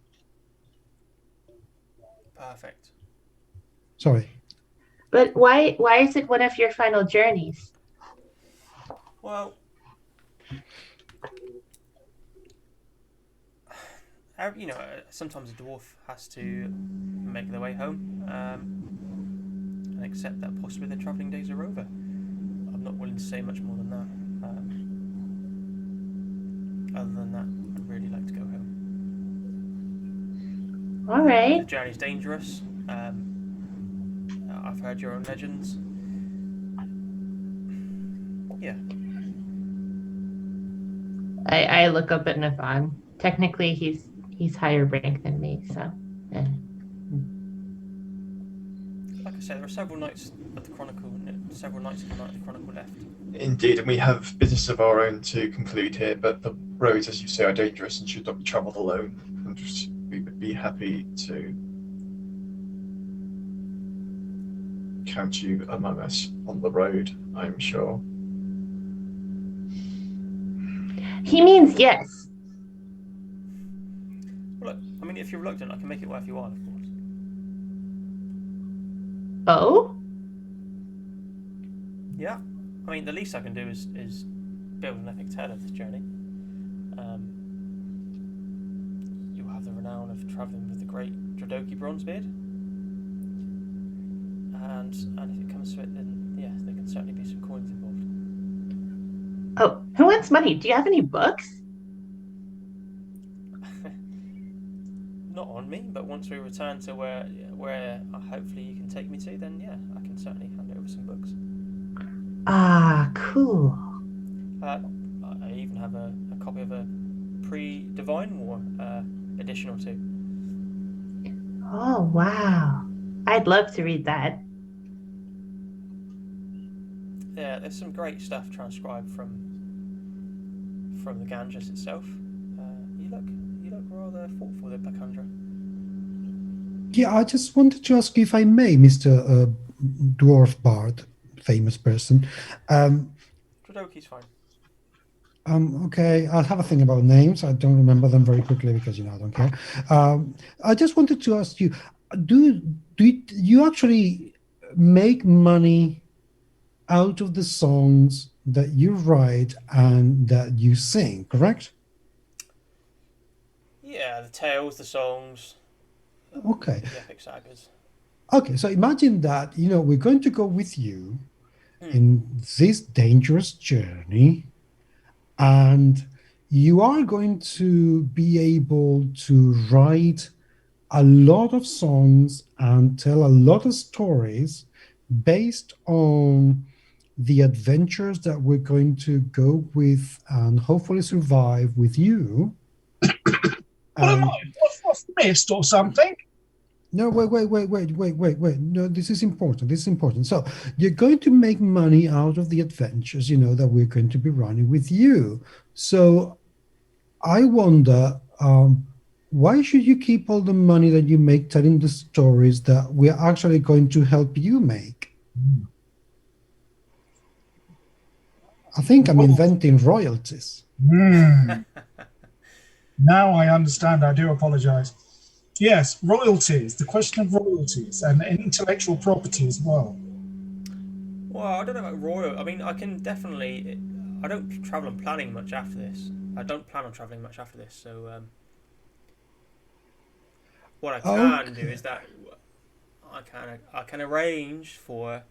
Perfect. Sorry. But why is it one of your final journeys? Well, you know, sometimes a dwarf has to make their way home and accept that possibly their travelling days are over. I'm not willing to say much more than that. Other than that, I'd really like to go home. All right. The journey's dangerous. I've heard your own legends. Yeah. I look up at Nathan. Technically, he's higher rank than me, so. Yeah. Like I said, there are several nights of the Chronicle, several nights of the Night of the Chronicle left. Indeed, and we have business of our own to conclude here, but the roads, as you say, are dangerous and should not be travelled alone. And we would be happy to count you among us on the road, I'm sure. He means yes. Well, look, I mean, if you're reluctant, I can make it worth your while, of course. Oh? Yeah. I mean, the least I can do is build an epic tale of this journey. You'll have the renown of travelling with the great Jodoki Bronzebeard. And if it comes to it, then yeah, there can certainly be some coins involved. Oh, who wants money? Do you have any books? Not on me. But once we return to where hopefully you can take me to, then yeah, I can certainly hand over some books. Ah, cool. I even have a copy of a pre-Divine War edition or two. Oh, wow. I'd love to read that. Yeah, there's some great stuff transcribed from the Ganges itself. You look rather thoughtful there, Bakandra. Yeah, I just wanted to ask you, if I may, Mr. Dwarf Bard, famous person. Tradoki's fine. Okay, I'll have a thing about names. I don't remember them very quickly because, I don't care. I just wanted to ask you, do you actually make money out of the songs that you write and that you sing, correct? Yeah, the tales, the songs. Okay. The epic sagas. Okay, so imagine that, we're going to go with you in this dangerous journey, and you are going to be able to write a lot of songs and tell a lot of stories based on the adventures that we're going to go with and hopefully survive with you. What am I? What's missed or something? No, wait. No, this is important. So you're going to make money out of the adventures, that we're going to be running with you. So I wonder, why should you keep all the money that you make telling the stories that we're actually going to help you make? I think I'm inventing royalties. Now I understand. I do apologize. Yes, royalties, the question of royalties and intellectual property as well. Well, I don't know about royal. I mean, I can definitely. I don't travel on planning much after this. I don't plan on traveling much after this. So, what I can do is that I can arrange for,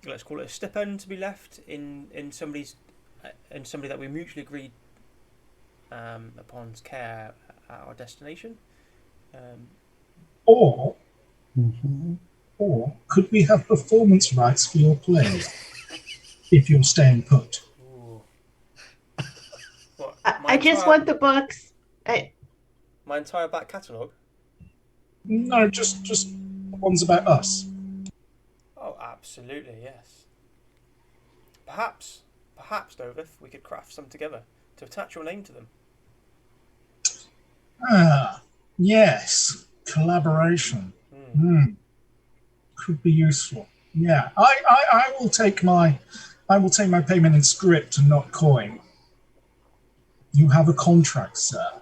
let's call it a stipend to be left in somebody that we mutually agreed upon's care at our destination. Or could we have performance rights for your play if you're staying put? What, I just want the books. My entire back catalogue? No, just the ones about us. Oh, absolutely, yes. Perhaps, Dovith, we could craft some together to attach your name to them. Ah, yes, collaboration. Could be useful. Yeah, I will take my payment in script and not coin. You have a contract, sir.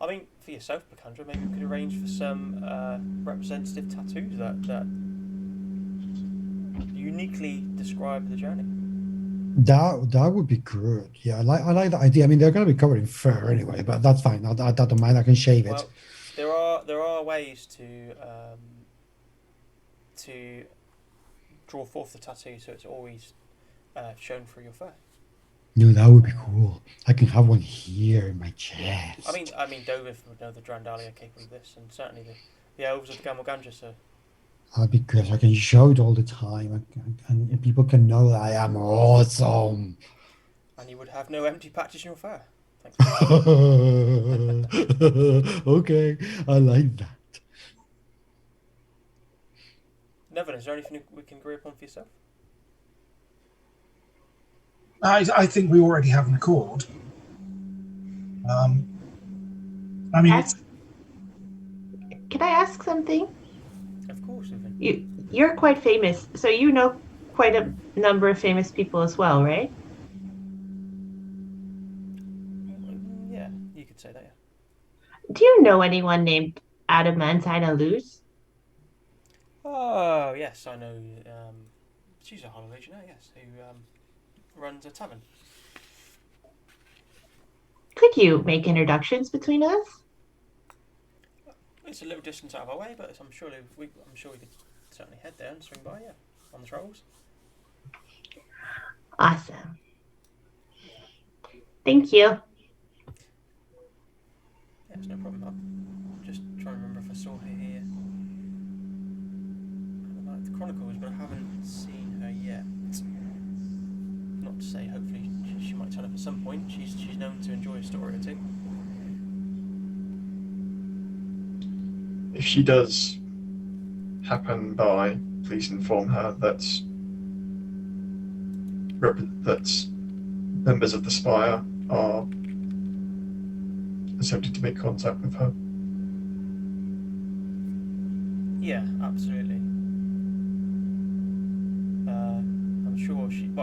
I mean, for yourself, Bakandra, maybe we could arrange for some representative tattoos that uniquely describe the journey. That would be good. Yeah, I like that idea. I mean, they're going to be covered in fur anyway, but that's fine. I don't mind. I can shave it. Well, there are ways to draw forth the tattoo so it's always shown through your fur. No, that would be cool. I can have one here in my chest. I mean, Dovith would know the Drandalia are capable of this, and certainly the elves of the Gamelganja, so. That'd be good. I can show it all the time, and people can know that I am awesome. And you would have no empty patches in your fur. Okay, I like that. Neville, is there anything we can agree upon for yourself? I think we already have an accord. I mean, Can I ask something? Of course, Vivian. You're quite famous, so you know quite a number of famous people as well, right? Yeah, you could say that, yeah. Do you know anyone named Adamantina Luz? Oh, yes, I know. She's a Hollow Legionnaire, yes, who runs a tavern. Could you make introductions between us? It's a little distance out of our way, but I'm sure we could certainly head there and swing by, yeah, on the trolls. Awesome. Thank you. Yeah, it's no problem. I'm just trying to remember if I saw her here. I like the Chronicles, but I haven't seen her yet. Not to say, hopefully she might turn up at some point. She's known to enjoy a story or two. If she does happen by, please inform her that members of the Spire are attempting to make contact with her. Yeah, absolutely. I'm sure she'd be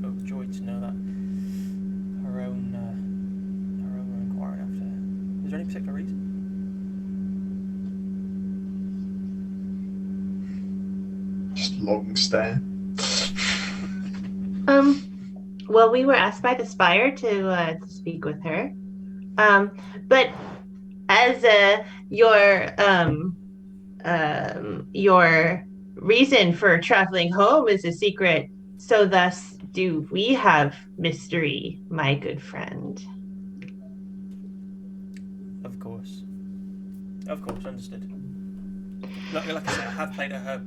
overjoyed to know that her own were inquiring after her. Is there any particular reason? Just long stare. Well, we were asked by the Spire to speak with her. But as your reason for traveling home is a secret, so thus do we have mystery, my good friend. Of course, understood. Like I said, I have played at her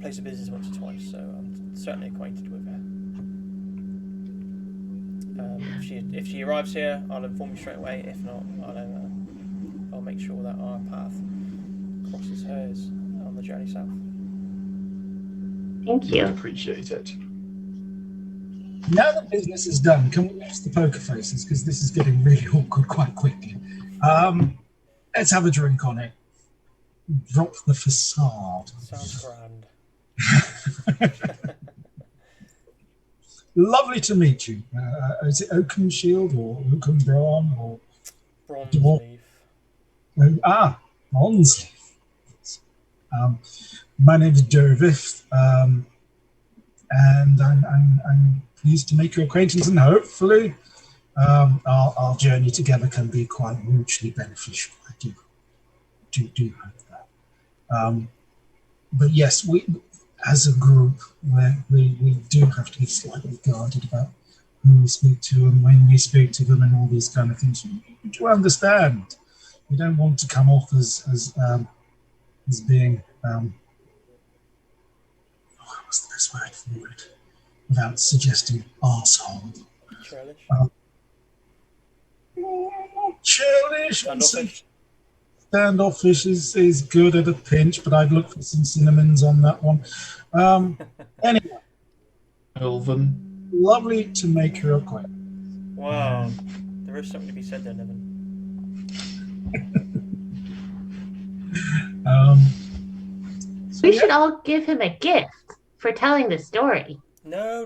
place of business once or twice, so I'm certainly acquainted with her. If she arrives here, I'll inform you straight away. If not, I'll make sure that our path crosses hers on the journey south. Thank you. Appreciate it. Now that business is done, can we use the poker faces? Because this is getting really awkward quite quickly. Let's have a drink on it. Drop the facade. Sounds grand. Lovely to meet you. Is it Oaken Shield or Oaken Brawn or Bronze leaf? Bronze leaf. My name is Dervith, and I'm pleased to make your acquaintance, and hopefully our journey together can be quite mutually beneficial. I do hope that. But yes, we as a group, we do have to be slightly guarded about who we speak to and when we speak to them and all these kind of things. You do understand. We don't want to come off as being what's the best word for it without suggesting arsehole. Churlish. Churlish. Standoffish is good at a pinch, but I'd look for some cinnamons on that one. Anyway. Elven. Lovely to make your acquaintance. Wow. There is something to be said there, Nevin. We should all give him a gift for telling the story. No.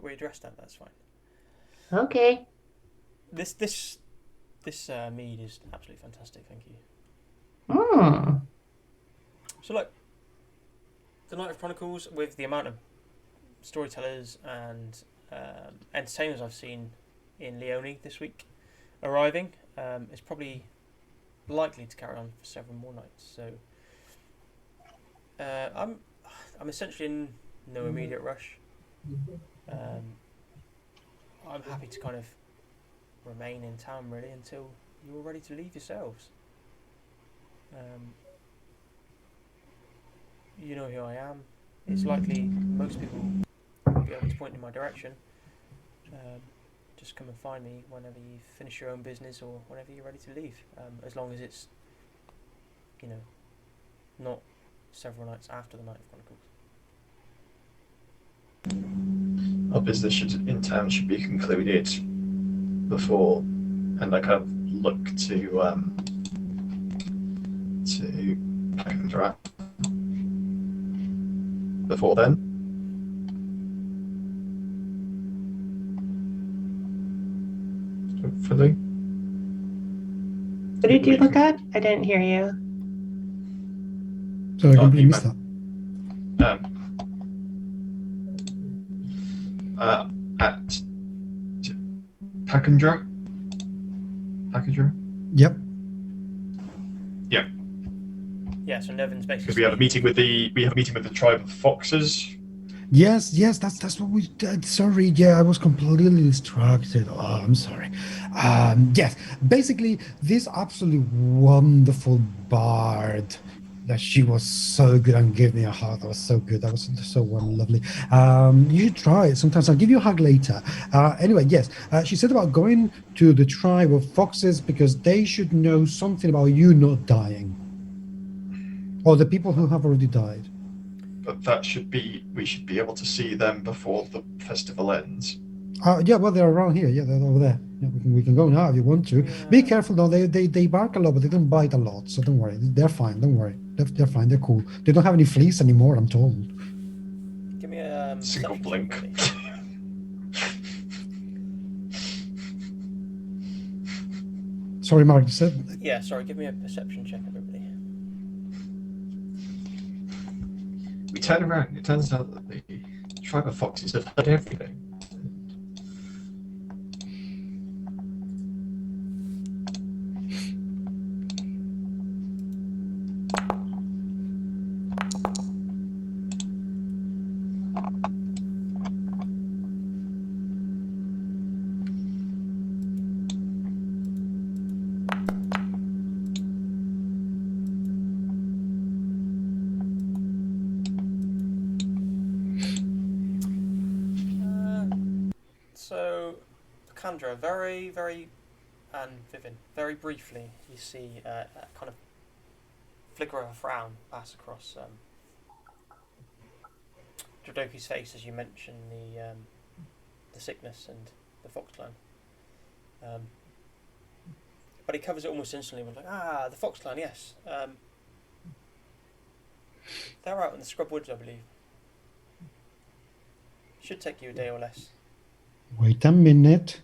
We addressed that. That's fine. Okay. This mead is absolutely fantastic. Thank you. So look, the Night of Chronicles, with the amount of storytellers and entertainers I've seen in Leone this week arriving, is probably likely to carry on for several more nights. So I'm essentially in no immediate rush. I'm happy to kind of remain in town really until you're ready to leave yourselves. You know who I am. It's likely most people will be able to point in my direction. Just come and find me whenever you finish your own business or whenever you're ready to leave. As long as it's, not several nights after the Night of Chronicles. Our business in town should be concluded before, and I kind of look to pack and dry before then. Hopefully. What did you look at? I didn't hear you. Sorry, I completely missed that. At Pacandra? Yep. Yeah. Yeah, so Nevin's basically. Because we have a meeting with the tribe of foxes. Yes, that's what we did. Sorry, yeah, I was completely distracted. Oh, I'm sorry. Yes, basically, this absolutely wonderful bard. That she was so good and gave me a hug. That was so good. That was so lovely. You should try it. Sometimes I'll give you a hug later. Anyway, yes, she said about going to the tribe of foxes because they should know something about you not dying, or the people who have already died. But we should be able to see them before the festival ends. Yeah, well, they're around here. Yeah, they're over there. Yeah, we can go now if you want to. Yeah. Be careful though. They bark a lot, but they don't bite a lot. So don't worry. They're fine. Don't worry. They're fine. They're cool. They don't have any fleas anymore, I'm told. Give me a Single perception blink. check, Sorry, Mark. You said. Yeah, sorry. Give me a perception check, everybody. We turn around. It turns out that the tribe of foxes have heard everything. So, Kandra, and Vivian, very briefly, you see a kind of flicker of a frown pass across Jodoki's face as you mention the sickness and the fox clan. But he covers it almost instantly with like, the fox clan, yes. They're out in the scrub woods, I believe. Should take you a day or less. Wait a minute.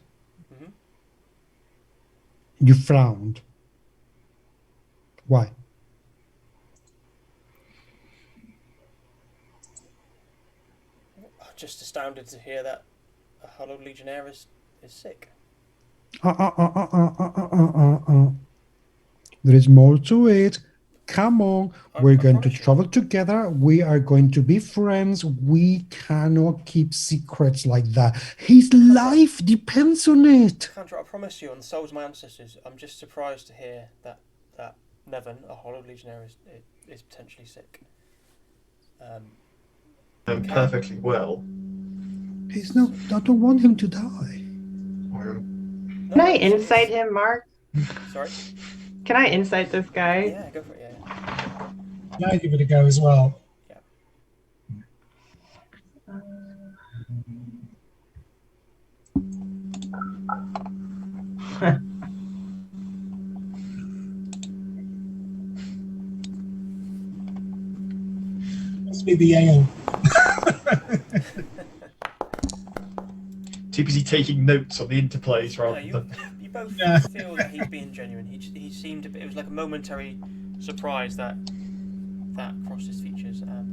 Mm-hmm. You frowned. Why? Just astounded to hear that a Hollow Legionnaire is sick. There is more to it. Come on. We're going to travel together. We are going to be friends. We cannot keep secrets like that. His life depends on it. Kandra, I promise you, on the souls of my ancestors, I'm just surprised to hear that Nevin, a Hollow Legionnaire, is potentially sick. Perfectly well. He's not. I don't want him to die. Can I insight him, Mark? Sorry? Can I insight this guy? Yeah, go for it, yeah. Yeah, I give it a go as well. Yeah. Must be the ale. Too busy taking notes on the interplays rather You than. both feel that he's being genuine. He seemed to be, it was like a momentary surprise that crossed his features. That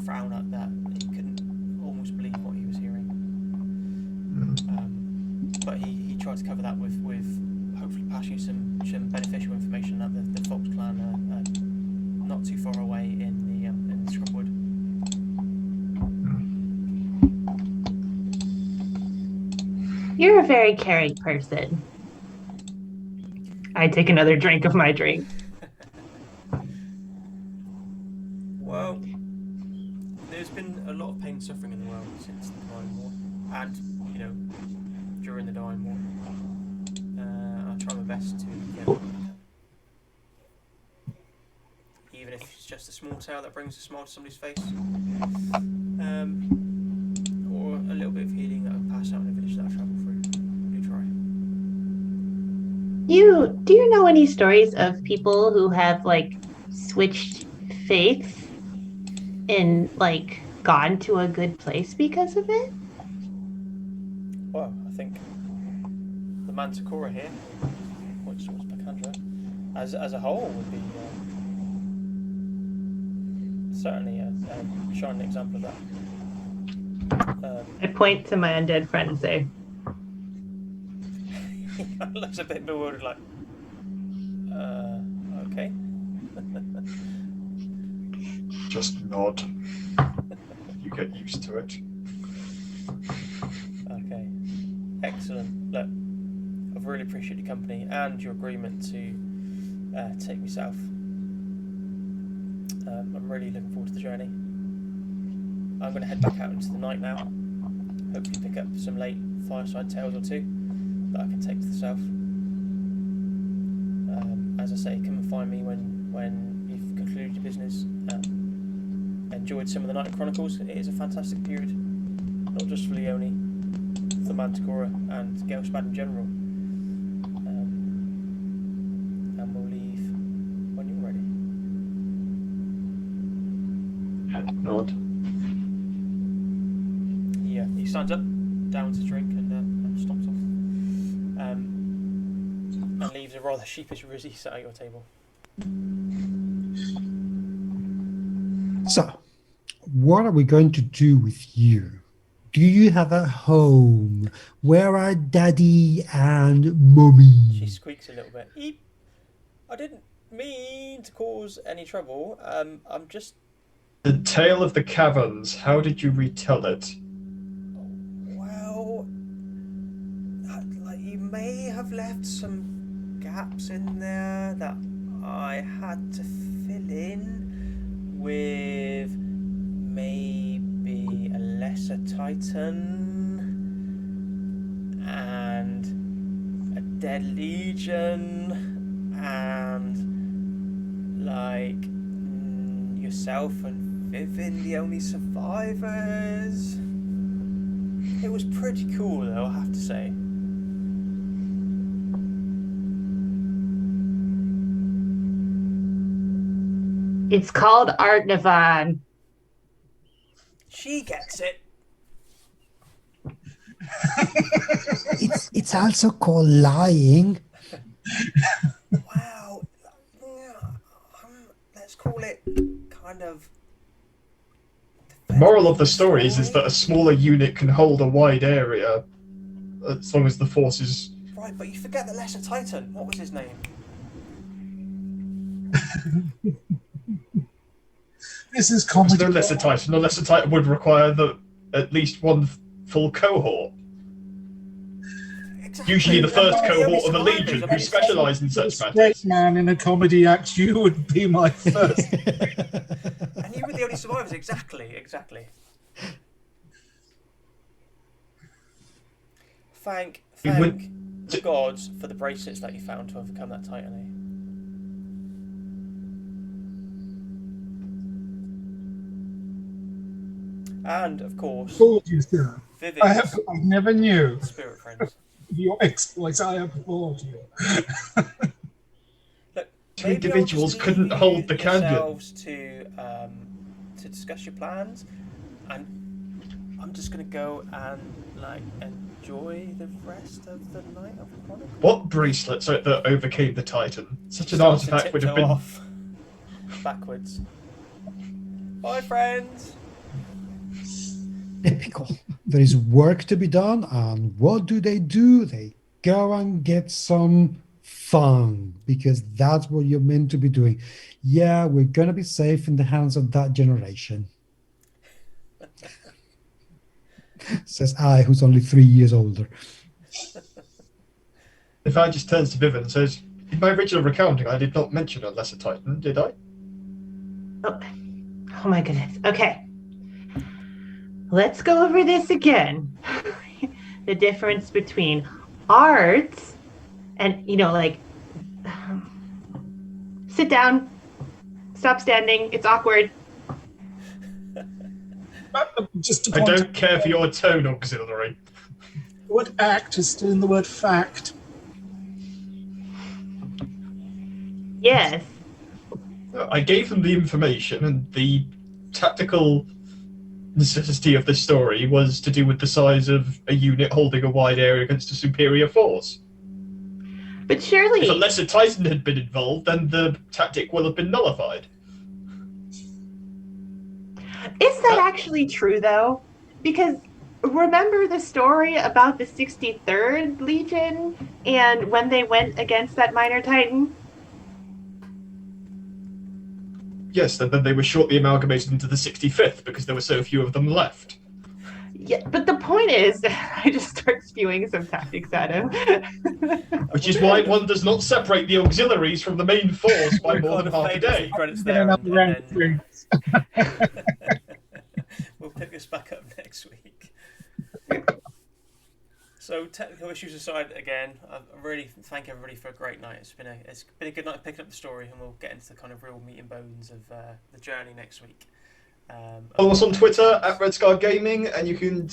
frown, that he couldn't almost believe what he was hearing. But he tried to cover that with hopefully pass you some beneficial information that the Fox clan are not too far away in the Scrubwood. You're a very caring person. I take another drink of my drink. Well, there's been a lot of pain and suffering in the world since the Dying War, and during the Dying War. I'll try my best to get what I can. Even if it's just a small tale that brings a smile to somebody's face, or a little bit of healing that I pass out in a village that I travel through. Do try. Do you know any stories of people who have switched faiths and gone to a good place because of it? Well, I think the Manticora here, points towards Bacandra, as a whole would be certainly a shining example of that. I point to my undead friend and say, He looks a bit bewildered, like, Okay. Just nod. You get used to it. Okay. Excellent. Look, I've really appreciated your company and your agreement to take me south. I'm really looking forward to the journey. I'm going to head back out into the night now. Hopefully pick up some late fireside tales or two that I can take to the south. As I say, come and find me when you've concluded your business. Enjoyed some of the Night Chronicles. It is a fantastic period, not just for Leone, for Manticora and Gelsbad in general. And we'll leave when you're ready. Nod. Yeah, he stands up, downs his drink, and stomps off. And leaves a rather sheepish Rizzy sat at your table. So, what are we going to do with you? Do you have a home? Where are Daddy and Mummy? She squeaks a little bit. Eep. I didn't mean to cause any trouble. I'm just... The tale of the caverns, how did you retell it? Well, like you may have left some gaps in there that I had to fill in with maybe a lesser titan and a dead legion and like yourself and Vivian, the only survivors. It was pretty cool though, I have to say. It's called Art Navon. She gets it. It's also called lying. Wow. Let's call it kind of... The moral of the story is that a smaller unit can hold a wide area as long as the force is... Right, but you forget the Lesser Titan. What was his name? This is There's comedy. no lesser titan. No lesser titan would require at least one full cohort. Exactly. Usually the first And the only cohort of a survivors, legion I who mean, specialise in such Great matters. man in a comedy act, you would be my first. And you were the only survivors. Exactly. Thank the gods for the bracelets that you found to overcome that titan. And of course, Applaud you, sir. I Vivid's never knew spirit friends. your exploits. I applaud you. Look, Two maybe individuals I'll just couldn't leave hold the canyon. yourselves to discuss your plans, and I'm just gonna go and like enjoy the rest of the Night of Chronicles. What bracelet that overcame the titan? Such an Starts to artifact would have tiptoe been... off backwards. Bye, friends. Typical. There is work to be done, and what do? They go and get some fun, because that's what you're meant to be doing. Yeah, we're going to be safe in the hands of that generation. Says I, who's only 3 years older. If I just turns to Vivian and says, in my original recounting, I did not mention a lesser titan, did I? Oh my goodness. Okay. Let's go over this again. The difference between art and, sit down, stop standing, it's awkward. Just I don't care for your tone, auxiliary. The word act is still in the word fact. Yes. I gave them the information, and the tactical necessity of the story was to do with the size of a unit holding a wide area against a superior force. But surely... If a lesser titan had been involved, then the tactic will have been nullified. Is that actually true, though? Because remember the story about the 63rd Legion and when they went against that minor titan? yes, then they were shortly amalgamated into the 65th because there were so few of them left. Yeah, but the point is, I just start spewing some tactics at him. Which is why one does not separate the auxiliaries from the main force by We'll more kind than of half a fade a day. few credits Get there, another and round then through. we'll pick this back up next week. So technical issues aside, again, I really thank everybody for a great night. It's been a good night of picking up the story, and we'll get into the kind of real meat and bones of the journey next week. Follow us on Twitter at Red Scar Gaming, and you can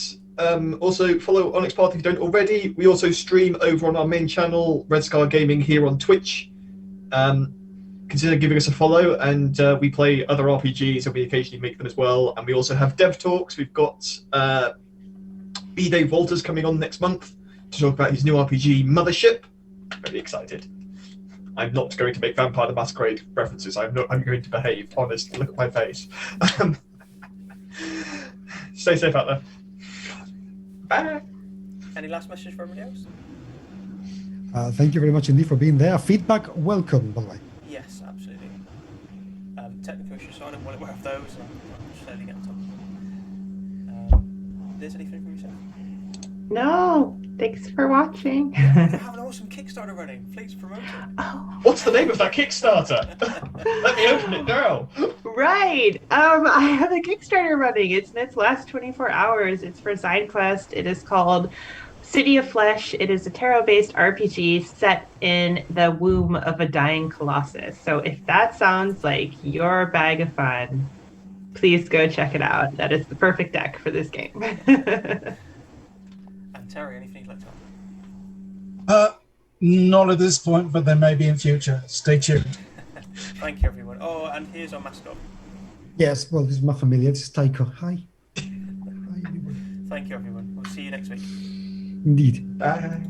also follow Onyx Path if you don't already. We also stream over on our main channel, Red Scar Gaming, here on Twitch. Consider giving us a follow, and we play other RPGs, and we occasionally make them as well. And we also have dev talks. We've got B. Dave Walters coming on next month to talk about his new RPG, Mothership. Very excited. I'm not going to make Vampire the Masquerade references. I'm going to behave. Honest, look at my face. Stay safe out there. Bye. Any last message for everybody else? Thank you very much indeed for being there. Feedback welcome, by the way. Yes, absolutely. Technical issues aside, I'm well aware of those. I'm slowly getting on top. Liz, anything from yourself? No, thanks for watching. You have an awesome Kickstarter running. Please promote it. Oh, What's the name of that Kickstarter? Let me open it now. right. I have a Kickstarter running. It's in its last 24 hours. It's for SideQuest. It is called City of Flesh. It is a tarot-based RPG set in the womb of a dying colossus. So if that sounds like your bag of fun, please go check it out. That is the perfect deck for this game. And Terry, anything you'd like to add? Not at this point, but there may be in future. Stay tuned. Thank you, everyone. Oh, and here's our mascot. Yes, well, this is my familiar. This is Taiko. Hi. Hi, everybody. Thank you, everyone. We'll see you next week. Indeed. Bye.